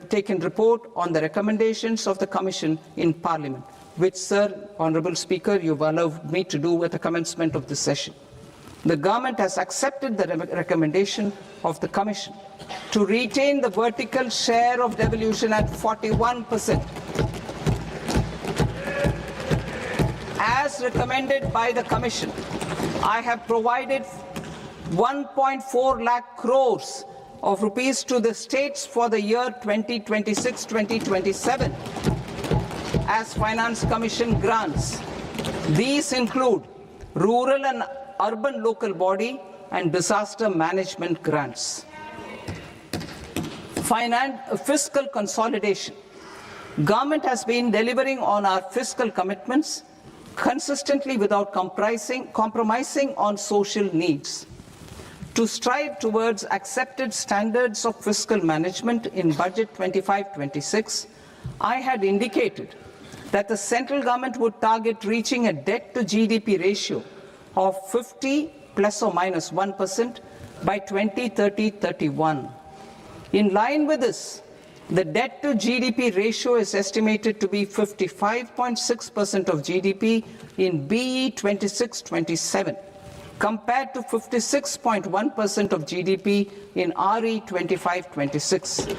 taken report on the recommendations of the Commission in Parliament, which, Sir, Honourable Speaker, you've allowed me to do at the commencement of this session. The government has accepted the recommendation of the Commission to retain the vertical share of devolution at 41%. As recommended by the Commission, I have provided 1.4 lakh crores of rupees to the states for the year 2026-2027 as Finance Commission grants. These include rural and urban local body and disaster management grants. Fiscal consolidation. Government has been delivering on our fiscal commitments consistently without compromising on social needs. To strive towards accepted standards of fiscal management in Budget 25-26, I had indicated that the central government would target reaching a debt-to-GDP ratio of 50 plus or minus 1% by 2030-31. In line with this, the debt-to-GDP ratio is estimated to be 55.6% of GDP in BE 26-27, compared to 56.1% of GDP in RE 25-26.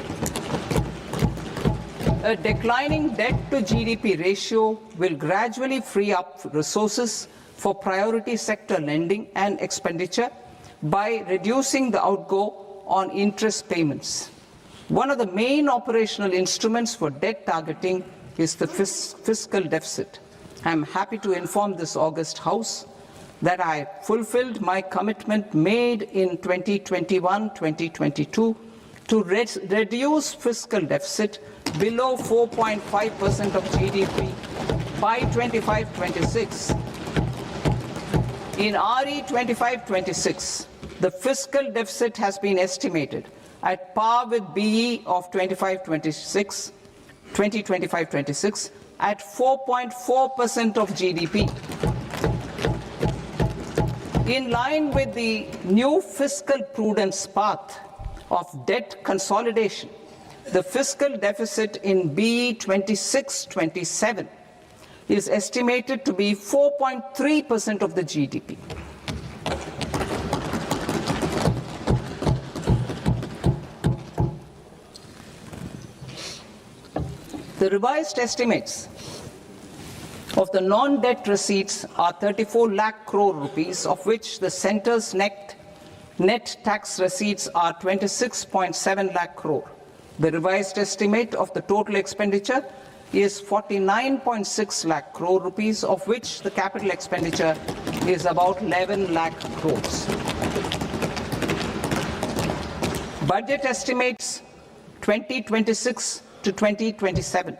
A declining debt-to-GDP ratio will gradually free up resources for priority sector lending and expenditure by reducing the outgo on interest payments. One of the main operational instruments for debt targeting is the fiscal deficit. I am happy to inform this august House that I fulfilled my commitment made in 2021-2022 to reduce fiscal deficit below 4.5% of GDP by 25-26. In RE 25-26, the fiscal deficit has been estimated at par with BE of 2025-26 at 4.4% of GDP. In line with the new fiscal prudence path of debt consolidation, the fiscal deficit in BE 26-27 is estimated to be 4.3% of the GDP. The revised estimates of the non-debt receipts are 34 lakh crore rupees, of which the centre's net tax receipts are 26.7 lakh crore. The revised estimate of the total expenditure is 49.6 lakh crore rupees, of which the capital expenditure is about 11 lakh crores. Budget estimates 2026 to 2027.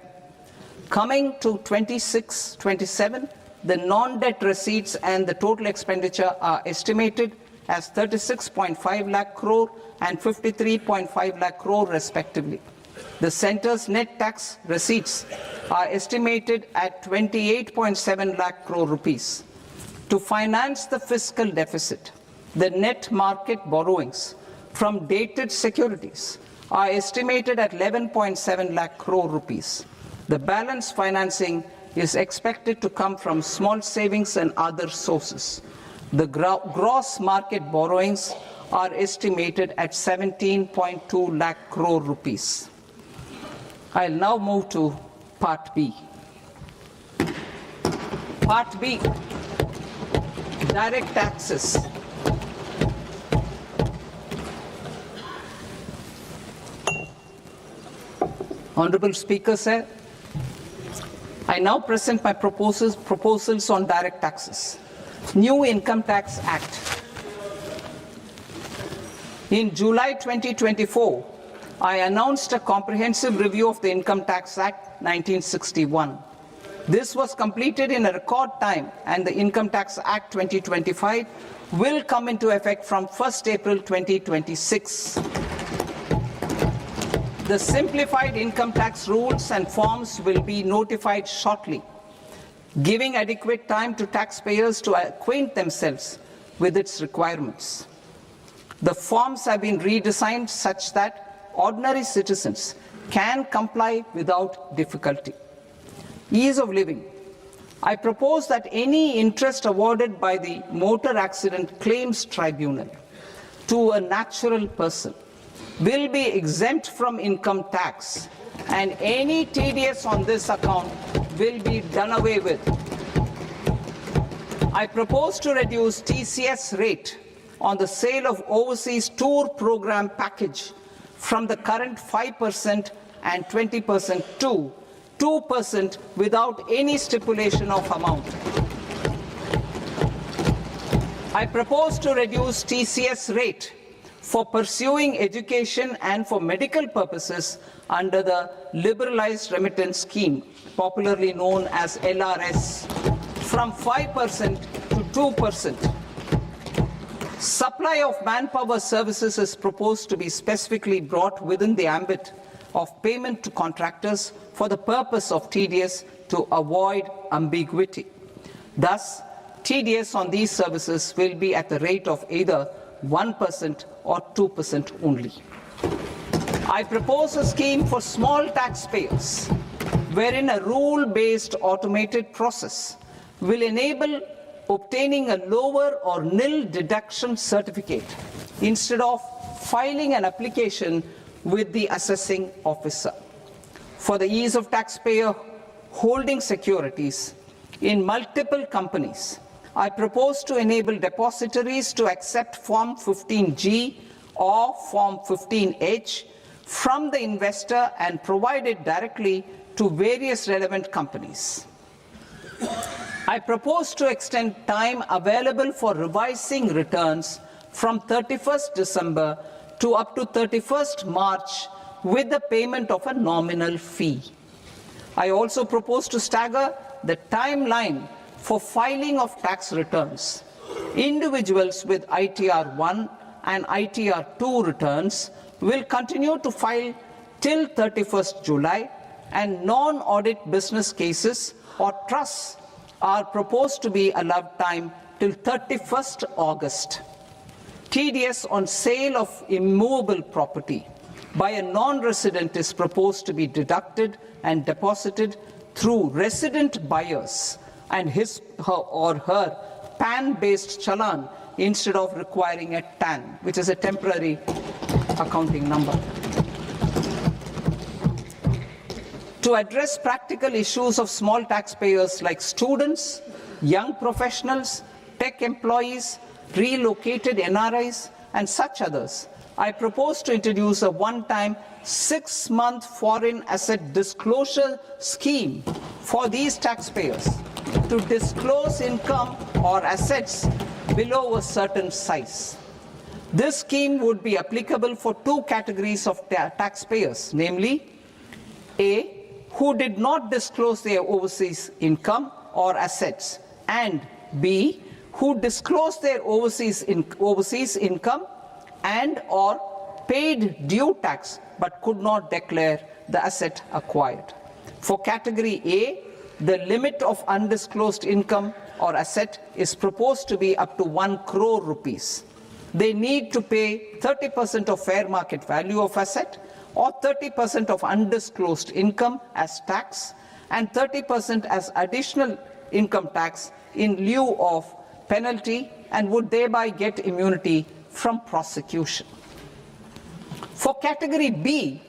Coming to 26-27, the non-debt receipts and the total expenditure are estimated as 36.5 lakh crore and 53.5 lakh crore respectively. The centre's net tax receipts are estimated at 28.7 lakh crore rupees. To finance the fiscal deficit, the net market borrowings from dated securities are estimated at 11.7 lakh crore rupees. The balance financing is expected to come from small savings and other sources. The gross market borrowings are estimated at 17.2 lakh crore rupees. I'll now move to Part B. Part B, direct taxes. Honourable Speaker, sir, I now present my proposals on direct taxes. New Income Tax Act. In July 2024, I announced a comprehensive review of the Income Tax Act 1961. This was completed in a record time, and the Income Tax Act 2025 will come into effect from 1st April 2026. The simplified income tax rules and forms will be notified shortly, giving adequate time to taxpayers to acquaint themselves with its requirements. The forms have been redesigned such that ordinary citizens can comply without difficulty. Ease of living. I propose that any interest awarded by the Motor Accident Claims Tribunal to a natural person will be exempt from income tax, and any TDS on this account will be done away with. I propose to reduce TCS rate on the sale of overseas tour program package from the current 5% and 20% to 2% without any stipulation of amount. I propose to reduce TCS rate for pursuing education and for medical purposes under the Liberalized Remittance Scheme, popularly known as LRS, from 5% to 2%. Supply of manpower services is proposed to be specifically brought within the ambit of payment to contractors for the purpose of TDS to avoid ambiguity. Thus, TDS on these services will be at the rate of either 1% or 2% only. I propose a scheme for small taxpayers, wherein a rule-based automated process will enable obtaining a lower or nil deduction certificate instead of filing an application with the assessing officer. For the ease of taxpayer holding securities in multiple companies, I propose to enable depositories to accept Form 15G or Form 15H from the investor and provide it directly to various relevant companies. I propose to extend time available for revising returns from 31st December to up to 31st March with the payment of a nominal fee. I also propose to stagger the timeline for filing of tax returns. Individuals with ITR 1 and ITR 2 returns will continue to file till 31st July, and non-audit business cases or trusts are proposed to be allowed time till 31st August. TDS on sale of immovable property by a non-resident is proposed to be deducted and deposited through resident buyers and his or her PAN-based challan instead of requiring a TAN, which is a temporary accounting number. To address practical issues of small taxpayers like students, young professionals, tech employees, relocated NRIs, and such others, I propose to introduce a one-time 6-month foreign asset disclosure scheme for these taxpayers to disclose income or assets below a certain size. This scheme would be applicable for two categories of taxpayers, namely A, who did not disclose their overseas income or assets, and B, who disclosed their overseas income and or paid due tax but could not declare the asset acquired. For category A, the limit of undisclosed income or asset is proposed to be up to 1 crore rupees. They need to pay 30% of fair market value of asset or 30% of undisclosed income as tax and 30% as additional income tax in lieu of penalty, and would thereby get immunity from prosecution. For category B,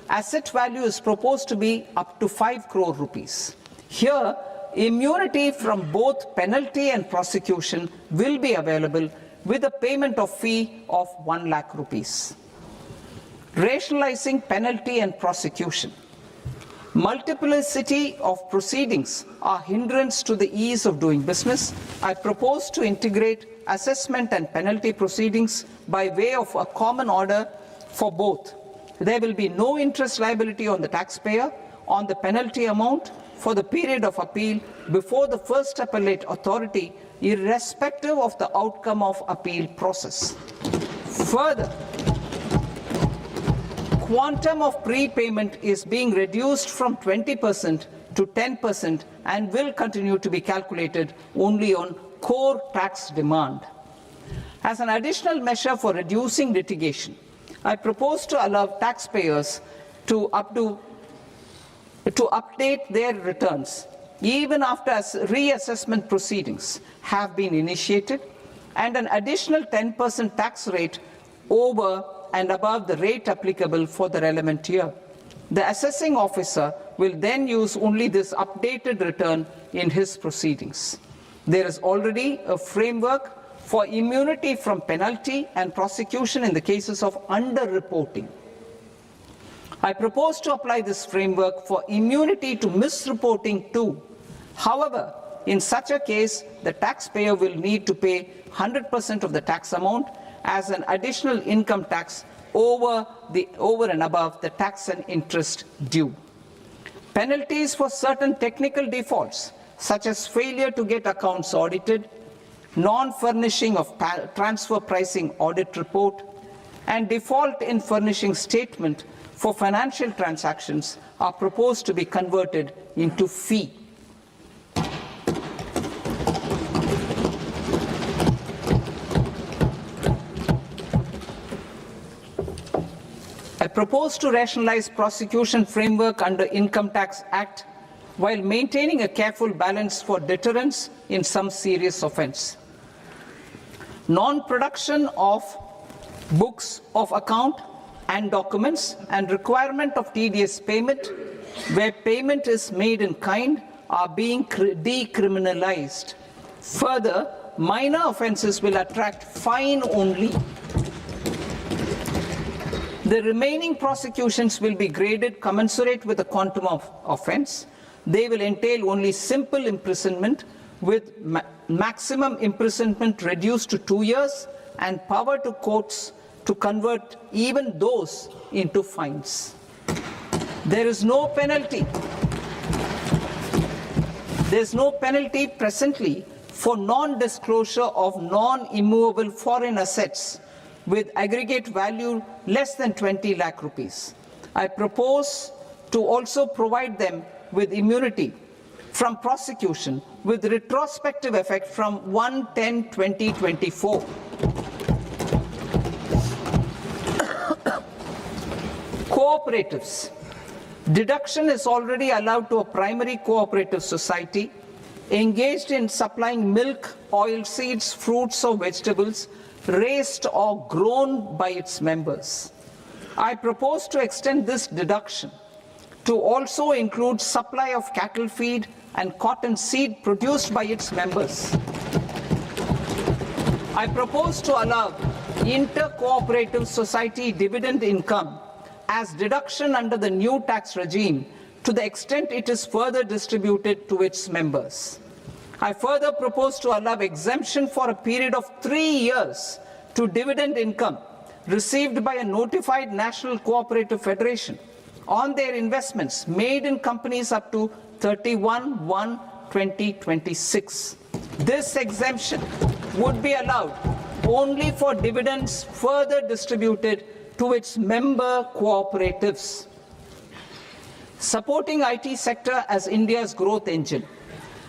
asset value is proposed to be up to 5 crore rupees. Here, immunity from both penalty and prosecution will be available with a payment of fee of 1 lakh rupees. Rationalizing penalty and prosecution. Multiplicity of proceedings are hindrance to the ease of doing business. I propose to integrate assessment and penalty proceedings by way of a common order for both. There will be no interest liability on the taxpayer on the penalty amount for the period of appeal before the first appellate authority, irrespective of the outcome of appeal process. Further, quantum of prepayment is being reduced from 20% to 10% and will continue to be calculated only on core tax demand. As an additional measure for reducing litigation, I propose to allow taxpayers to update their returns even after reassessment proceedings have been initiated, and an additional 10% tax rate over and above the rate applicable for the relevant year. The assessing officer will then use only this updated return in his proceedings. There is already a framework for immunity from penalty and prosecution in the cases of underreporting. I propose to apply this framework for immunity to misreporting too. However, in such a case, the taxpayer will need to pay 100% of the tax amount as an additional income tax over and above the tax and interest due. Penalties for certain technical defaults, such as failure to get accounts audited, non-furnishing of transfer pricing audit report, and default in furnishing statement for financial transactions are proposed to be converted into fee. I propose to rationalize prosecution framework under Income Tax Act while maintaining a careful balance for deterrence in some serious offence. Non-production of books of account and documents and requirement of TDS payment where payment is made in kind are being decriminalized. Further, minor offences will attract fine only. The remaining prosecutions will be graded commensurate with the quantum of offence. They will entail only simple imprisonment with maximum imprisonment reduced to 2 years and power to courts to convert even those into fines. There is no penalty. There is no penalty presently for non-disclosure of non-immovable foreign assets with aggregate value less than 20 lakh rupees. I propose to also provide them with immunity from prosecution with retrospective effect from 1/10/2024. Cooperatives. Deduction is already allowed to a primary cooperative society engaged in supplying milk, oilseeds, fruits or vegetables raised or grown by its members. I propose to extend this deduction to also include supply of cattle feed and cotton seed produced by its members. I propose to allow inter-cooperative society dividend income as deduction under the new tax regime to the extent it is further distributed to its members. I further propose to allow exemption for a period of 3 years to dividend income received by a notified national cooperative federation on their investments made in companies up to 31/1/2026. This exemption would be allowed only for dividends further distributed to its member cooperatives. Supporting IT sector as India's growth engine.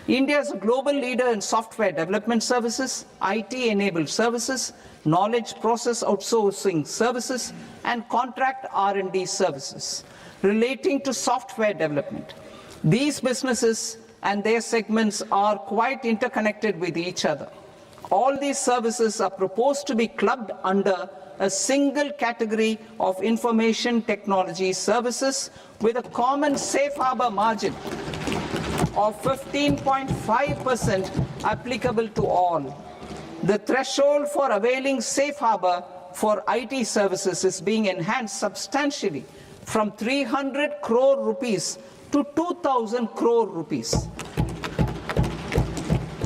India is a global leader in software development services, IT-enabled services, knowledge process outsourcing services, and contract R&D services relating to software development. These businesses and their segments are quite interconnected with each other. All these services are proposed to be clubbed under a single category of information technology services with a common safe harbor margin of 15.5% applicable to all. The threshold for availing safe harbor for IT services is being enhanced substantially from 300 crore rupees to 2,000 crore rupees.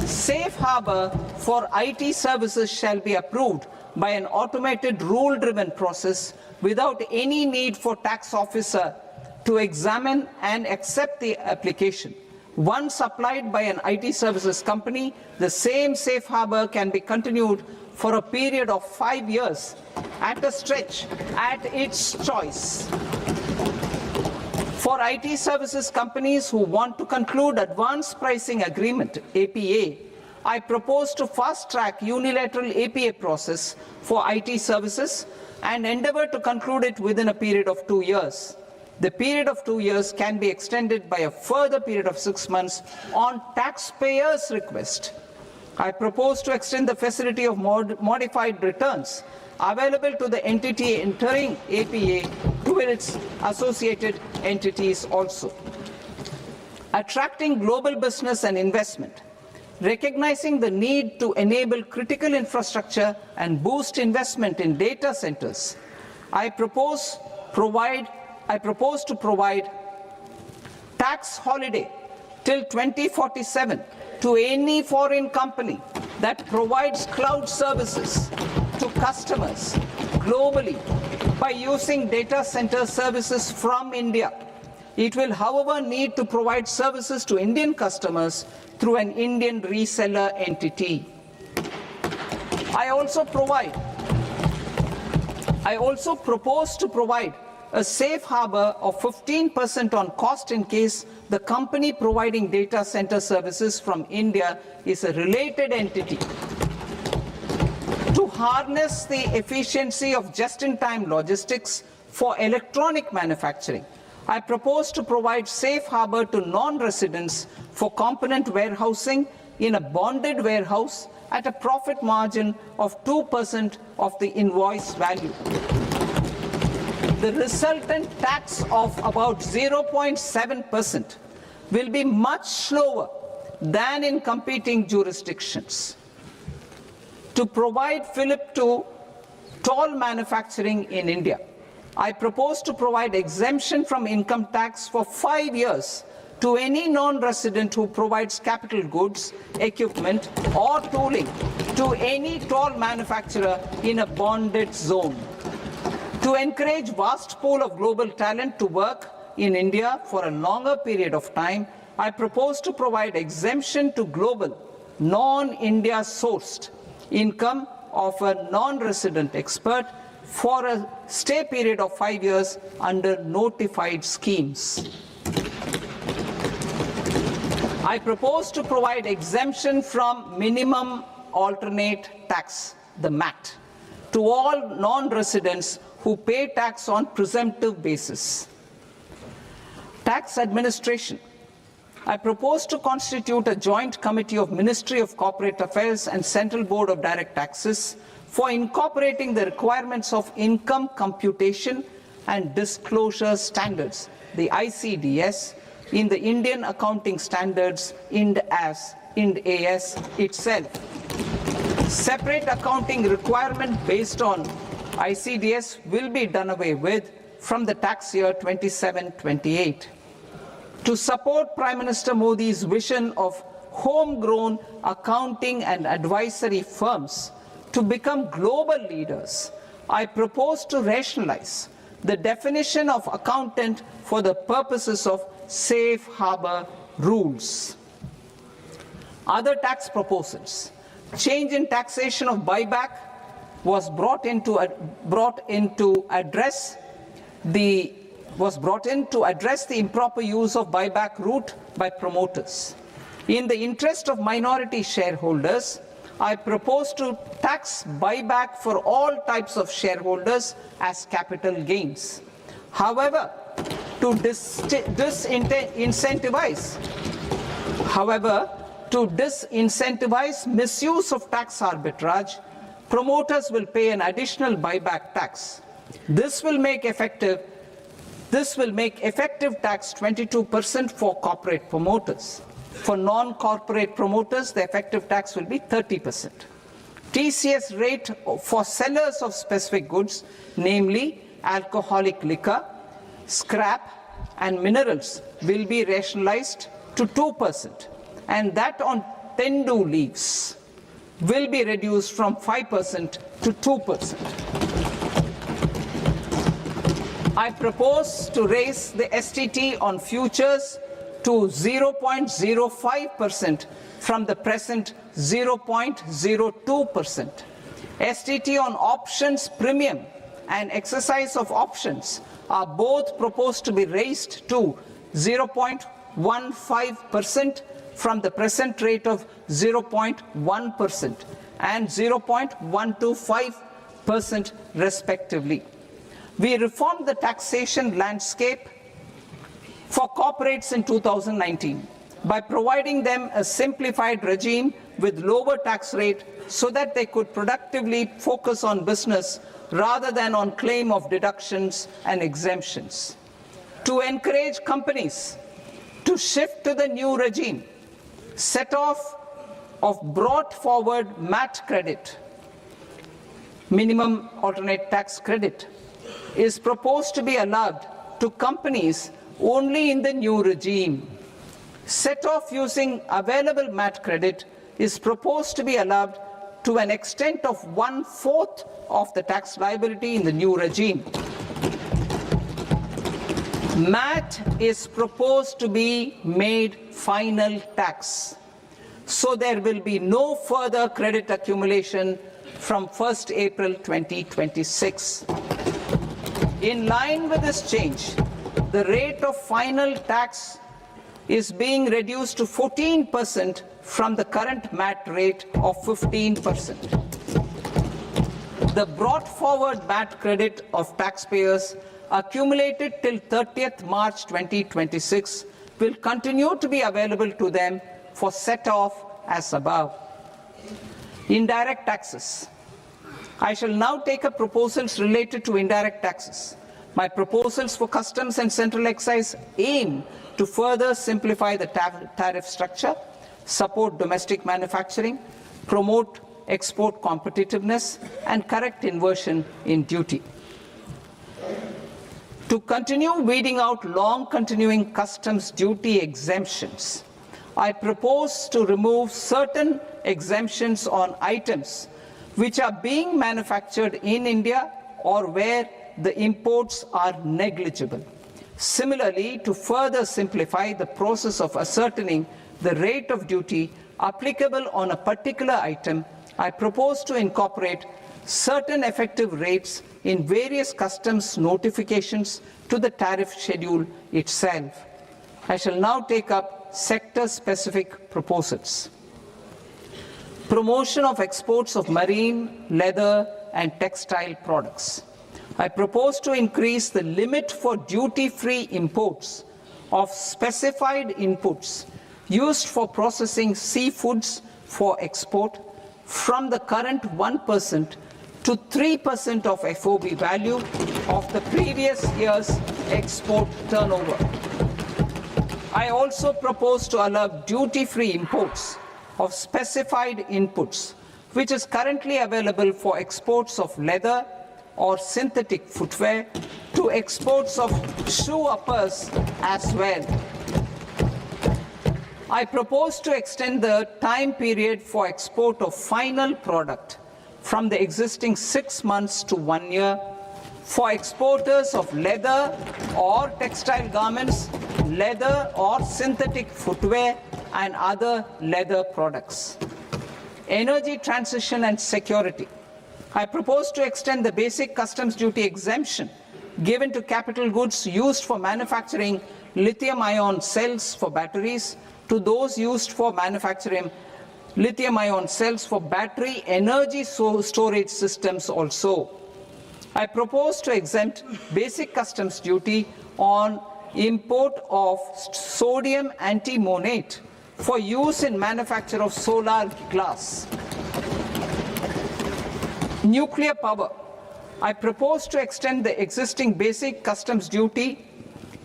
Safe harbor for IT services shall be approved by an automated rule-driven process without any need for tax officer to examine and accept the application. Once applied by an IT services company, the same safe harbor can be continued for a period of 5 years at a stretch at its choice. For IT services companies who want to conclude advanced pricing agreement, APA, I propose to fast-track unilateral APA process for IT services and endeavour to conclude it within a period of 2 years. The period of 2 years can be extended by a further period of 6 months on taxpayers' request. I propose to extend the facility of modified returns available to the entity entering APA to its associated entities also. Attracting global business and investment. Recognizing the need to enable critical infrastructure and boost investment in data centers, I propose to provide tax holiday till 2047 to any foreign company that provides cloud services to customers globally by using data center services from India. It will, however, need to provide services to Indian customers through an Indian reseller entity. I also propose to provide a safe harbor of 15% on cost in case the company providing data center services from India is a related entity. To harness the efficiency of just-in-time logistics for electronic manufacturing, I propose to provide safe harbor to non-residents for component warehousing in a bonded warehouse at a profit margin of 2% of the invoice value. The resultant tax of about 0.7% will be much lower than in competing jurisdictions. To provide fillip to toll manufacturing in India, I propose to provide exemption from income tax for 5 years to any non-resident who provides capital goods, equipment, or tooling to any toll manufacturer in a bonded zone. To encourage vast pool of global talent to work in India for a longer period of time, I propose to provide exemption to global, non-India sourced income of a non-resident expert for a stay period of 5 years under notified schemes. I propose to provide exemption from minimum alternate tax, the MAT, to all non-residents who pay tax on presumptive basis. Tax administration. I propose to constitute a joint committee of Ministry of Corporate Affairs and Central Board of Direct Taxes for incorporating the requirements of income computation and disclosure standards, the ICDS, in the Indian Accounting Standards, Ind AS itself. Separate accounting requirement based on ICDS will be done away with from the tax year 27-28. To support Prime Minister Modi's vision of homegrown accounting and advisory firms to become global leaders, I propose to rationalize the definition of accountant for the purposes of safe harbor rules. Other tax proposals. Change in taxation of buyback was brought in to address the improper use of buyback route by promoters. In the interest of minority shareholders, I propose to tax buyback for all types of shareholders as capital gains. However, to disincentivize misuse of tax arbitrage, promoters will pay an additional buyback tax. This will make effective tax 22% for corporate promoters. For non-corporate promoters, the effective tax will be 30%. TCS rate for sellers of specific goods, namely alcoholic liquor, scrap, and minerals, will be rationalized to 2%, and that on tendu leaves will be reduced from 5% to 2%. I propose to raise the STT on futures to 0.05% from the present 0.02%. STT on options premium and exercise of options are both proposed to be raised to 0.15% from the present rate of 0.1% and 0.125% respectively. We reformed the taxation landscape for corporates in 2019 by providing them a simplified regime with lower tax rate so that they could productively focus on business rather than on claim of deductions and exemptions. To encourage companies to shift to the new regime, set-off of brought forward MAT credit, minimum alternate tax credit, is proposed to be allowed to companies only in the new regime. Set-off using available MAT credit is proposed to be allowed to an extent of 1/4 of the tax liability in the new regime. MAT is proposed to be made final tax, so there will be no further credit accumulation from 1st April 2026. In line with this change, the rate of final tax is being reduced to 14% from the current MAT rate of 15%. The brought forward MAT credit of taxpayers accumulated till 30th March 2026 will continue to be available to them for set-off as above. Indirect taxes. I shall now take up proposals related to indirect taxes. My proposals for customs and central excise aim to further simplify the tariff structure, support domestic manufacturing, promote export competitiveness, and correct inversion in duty. To continue weeding out long continuing customs duty exemptions, I propose to remove certain exemptions on items which are being manufactured in India or where the imports are negligible. Similarly, to further simplify the process of ascertaining the rate of duty applicable on a particular item, I propose to incorporate certain effective rates in various customs notifications to the tariff schedule itself. I shall now take up sector-specific proposals. Promotion of exports of marine, leather, and textile products. I propose to increase the limit for duty-free imports of specified inputs used for processing seafoods for export from the current 1% to 3% of FOB value of the previous year's export turnover. I also propose to allow duty-free imports of specified inputs, which is currently available for exports of leather or synthetic footwear, to exports of shoe uppers as well. I propose to extend the time period for export of final product from the existing 6 months to 1 year for exporters of leather or textile garments, leather or synthetic footwear, and other leather products. Energy transition and security. I propose to extend the basic customs duty exemption given to capital goods used for manufacturing lithium-ion cells for batteries to those used for manufacturing lithium-ion cells for battery energy storage systems also. I propose to exempt basic customs duty on import of sodium antimonate for use in manufacture of solar glass. Nuclear power. I propose to extend the existing basic customs duty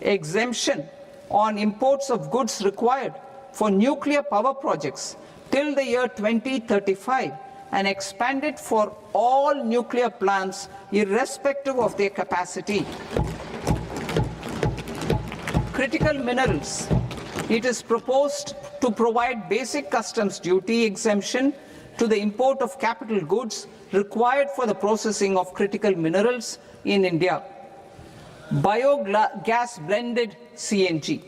exemption on imports of goods required for nuclear power projects till the year 2035 and expand it for all nuclear plants irrespective of their capacity. Critical minerals. It is proposed to provide basic customs duty exemption to the import of capital goods required for the processing of critical minerals in India. Biogas blended CNG.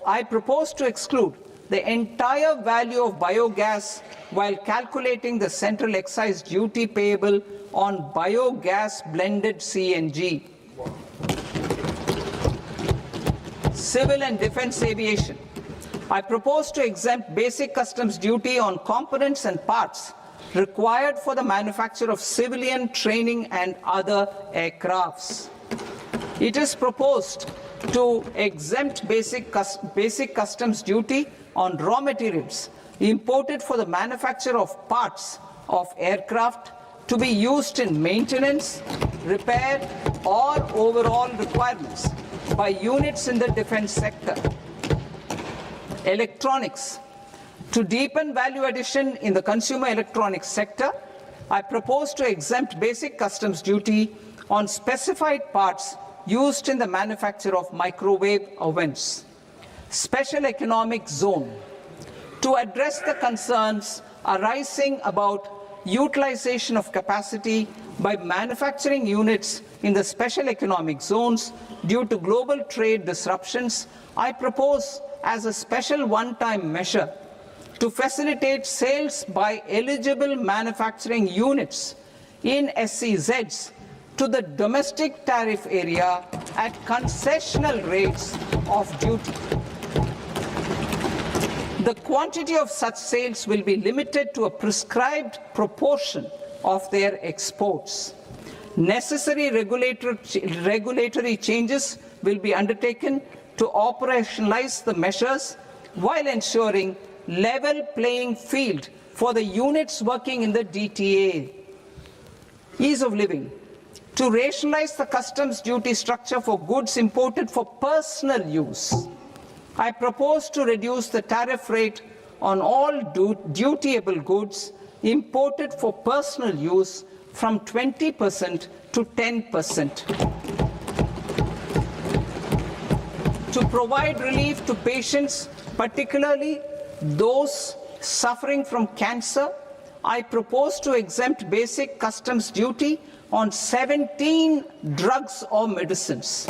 I propose to exclude the entire value of biogas while calculating the central excise duty payable on biogas blended CNG. Civil and defense aviation. I propose to exempt basic customs duty on components and parts required for the manufacture of civilian, training and other aircrafts. It is proposed to exempt basic customs duty on raw materials imported for the manufacture of parts of aircraft to be used in maintenance, repair or overall requirements by units in the defense sector. Electronics. To deepen value addition in the consumer electronics sector, I propose to exempt basic customs duty on specified parts used in the manufacture of microwave ovens. Special economic zone. To address the concerns arising about utilization of capacity by manufacturing units in the special economic zones due to global trade disruptions, I propose as a special one-time measure to facilitate sales by eligible manufacturing units in SEZs to the domestic tariff area at concessional rates of duty. The quantity of such sales will be limited to a prescribed proportion of their exports. Necessary regulatory changes will be undertaken to operationalize the measures while ensuring level playing field for the units working in the DTA. Ease of living. To rationalize the customs duty structure for goods imported for personal use, I propose to reduce the tariff rate on all dutiable goods imported for personal use from 20% to 10%. To provide relief to patients, particularly those suffering from cancer, I propose to exempt basic customs duty on 17 drugs or medicines.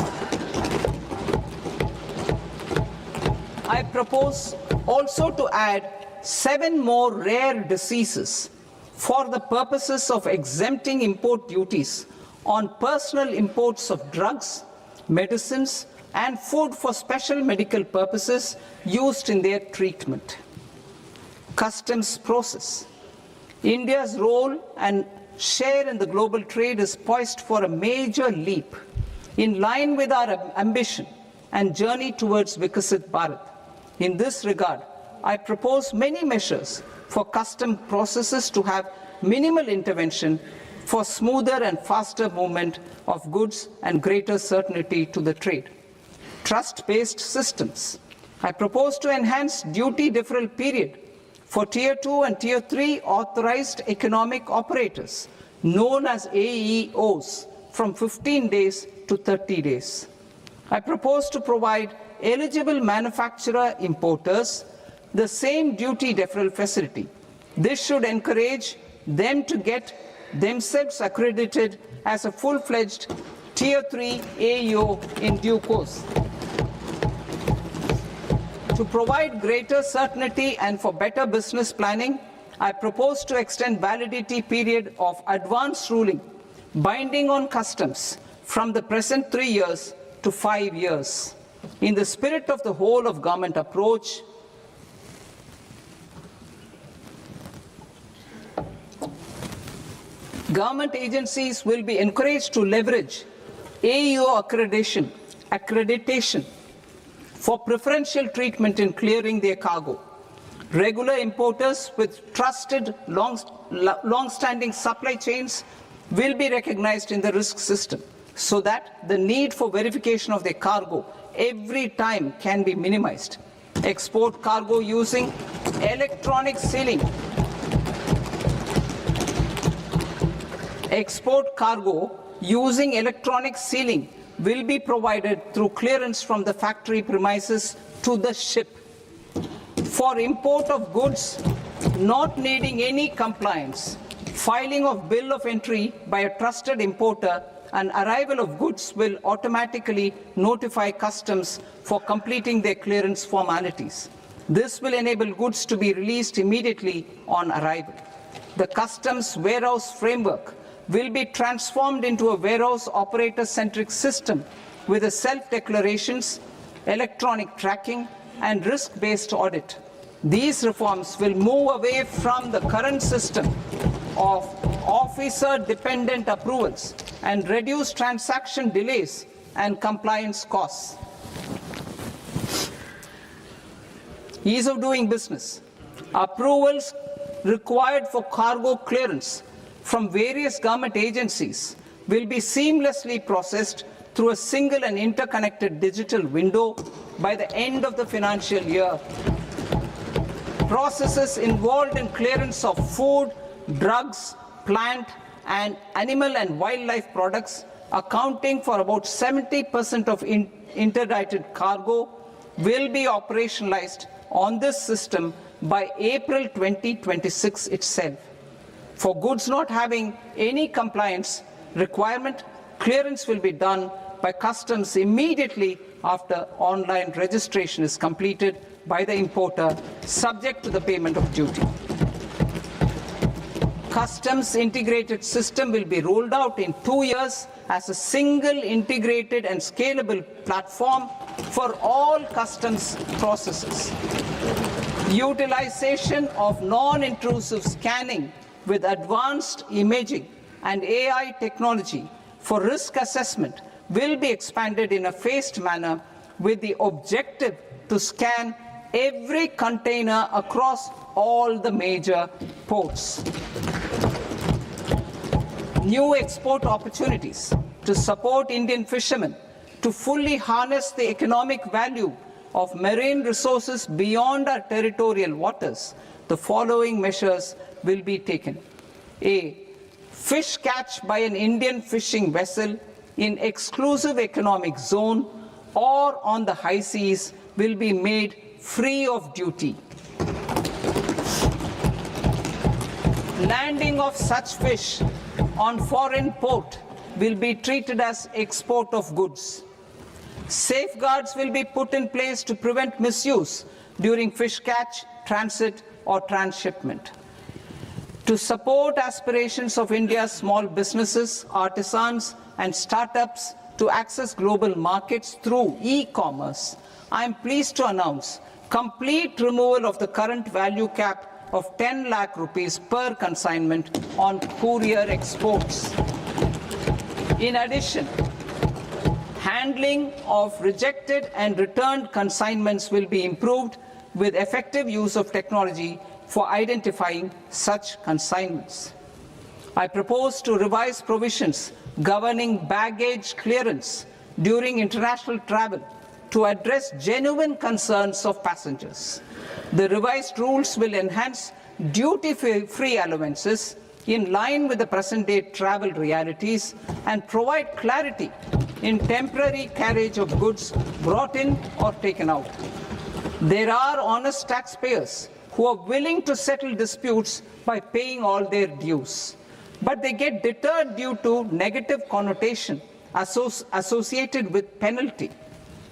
I propose also to add 7 more rare diseases for the purposes of exempting import duties on personal imports of drugs, medicines, and food for special medical purposes used in their treatment. Customs process. India's role and share in the global trade is poised for a major leap in line with our ambition and journey towards Vikasit Bharat. In this regard, I propose many measures for custom processes to have minimal intervention for smoother and faster movement of goods and greater certainty to the trade. Trust-based systems. I propose to enhance duty deferral period for Tier 2 and Tier 3 authorized economic operators, known as AEOs, from 15 days to 30 days. I propose to provide eligible manufacturer importers the same duty deferral facility. This should encourage them to get themselves accredited as a full-fledged Tier 3 AEO in due course. To provide greater certainty and for better business planning, I propose to extend validity period of advance ruling binding on customs from the present 3 years to 5 years. In the spirit of the whole of government approach, government agencies will be encouraged to leverage AEO accreditation for preferential treatment in clearing their cargo. Regular importers with trusted long-standing supply chains will be recognized in the risk system so that the need for verification of their cargo every time can be minimized. Export cargo using electronic sealing. Export cargo using electronic sealing will be provided through clearance from the factory premises to the ship. For import of goods not needing any compliance, filing of bill of entry by a trusted importer and arrival of goods will automatically notify customs for completing their clearance formalities. This will enable goods to be released immediately on arrival. The customs warehouse framework will be transformed into a warehouse operator-centric system with a self-declarations, electronic tracking, and risk-based audit. These reforms will move away from the current system of officer-dependent approvals and reduce transaction delays and compliance costs. Ease of doing business. Approvals required for cargo clearance from various government agencies will be seamlessly processed through a single and interconnected digital window by the end of the financial year. Processes involved in clearance of food, drugs, plant and animal and wildlife products, accounting for about 70% of interdicted cargo, will be operationalized on this system by April 2026 itself. For goods not having any compliance requirement, clearance will be done by customs immediately after online registration is completed by the importer, subject to the payment of duty. Customs integrated system will be rolled out in 2 years as a single integrated and scalable platform for all customs processes. Utilization of non-intrusive scanning with advanced imaging and AI technology for risk assessment will be expanded in a phased manner with the objective to scan every container across all the major ports. New export opportunities to support Indian fishermen to fully harness the economic value of marine resources beyond our territorial waters. The following measures will be taken. A. Fish catch by an Indian fishing vessel in exclusive economic zone or on the high seas will be made free of duty. Landing of such fish on foreign port will be treated as export of goods. Safeguards will be put in place to prevent misuse during fish catch, transit or transshipment. To support aspirations of India's small businesses, artisans and startups to access global markets through e-commerce, I am pleased to announce complete removal of the current value cap of 10 lakh rupees per consignment on courier exports. In addition, handling of rejected and returned consignments will be improved with effective use of technology for identifying such consignments. I propose to revise provisions governing baggage clearance during international travel to address genuine concerns of passengers. The revised rules will enhance duty-free allowances in line with the present-day travel realities and provide clarity in temporary carriage of goods brought in or taken out. There are honest taxpayers who are willing to settle disputes by paying all their dues, but they get deterred due to negative connotation associated with penalty.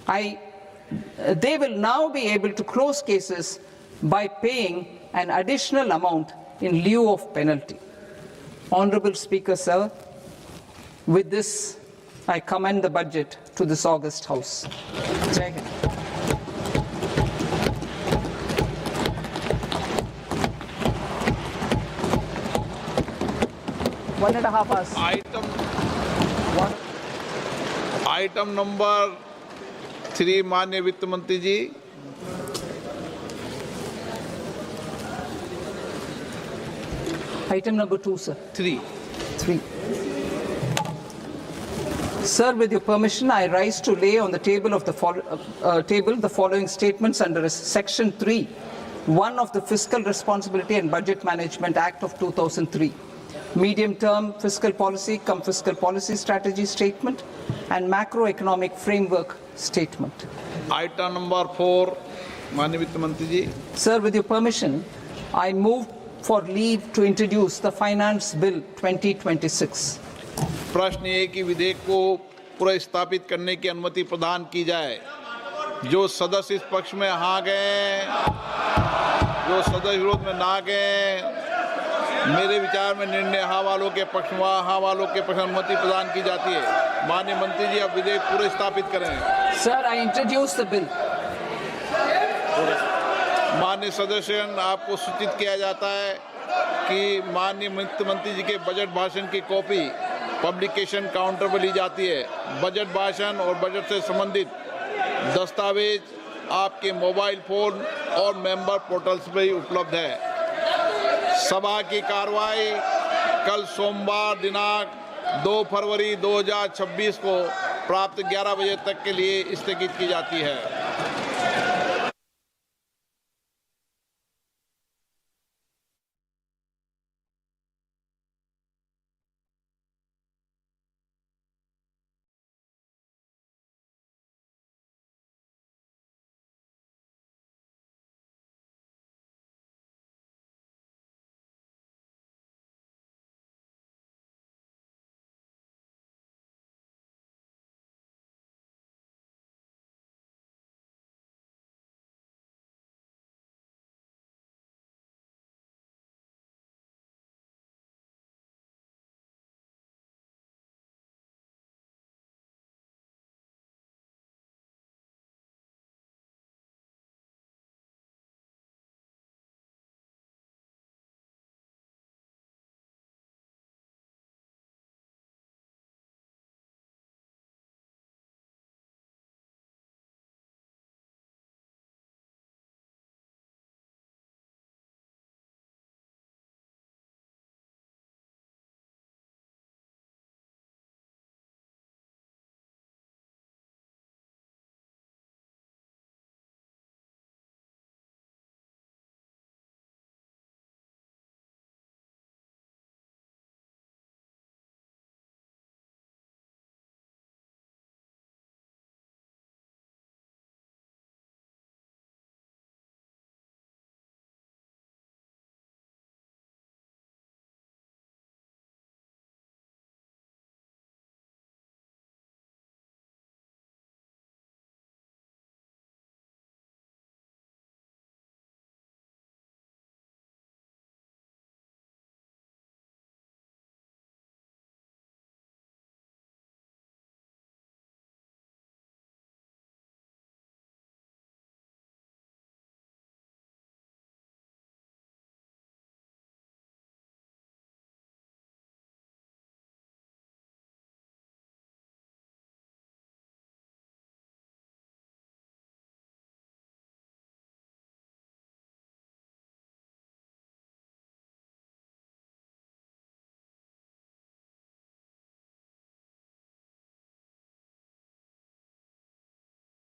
They will now be able to close cases by paying an additional amount in lieu of penalty. Honorable Speaker, sir, with this, I commend the budget to this august House. Jai Hind. One and a half hours. Item number 3, माननीय वित्त मंत्री जी. Item number 2, sir. 3. Sir, with your permission, I rise to lay on the table of the table the following statements under Section 3, 1 of the Fiscal Responsibility and Budget Management Act of 2003. Medium-term fiscal policy, fiscal policy strategy statement, and macroeconomic framework statement. Item number 4, माननीय वित्त मंत्री जी. Sir, with your permission, I move for leave to introduce the Finance Bill 2026. प्रश्न ये कि विधेयक को पुनर्स्थापित करने की अनुमति प्रदान की जाए. जो सदस्य इस पक्ष में हाँ गए, जो सदस्य विरोध में ना गए, मेरे विचार में निर्णय हाँ वालों के पक्ष में हाँ वालों के पक्ष में अनुमति प्रदान की जाती है. माननीय मंत्री जी, अब विधेयक पुनर्स्थापित करें. Sir, I introduce the bill. माननीय सदस्यगण, आपको सूचित किया जाता है कि माननीय मुख्यमंत्री जी के बजट भाषण की कॉपी पब्लिकेशन काउंटर पर ली जाती है। बजट भाषण और बजट से संबंधित दस्तावेज आपके मोबाइल फोन और मेंबर पोर्टल्स पर ही उपलब्ध है। सभा की कार्रवाई कल सोमवार दिनांक 2 फरवरी 2026 को प्राप्त 11 बजे तक के लिए स्थगित की जाती है।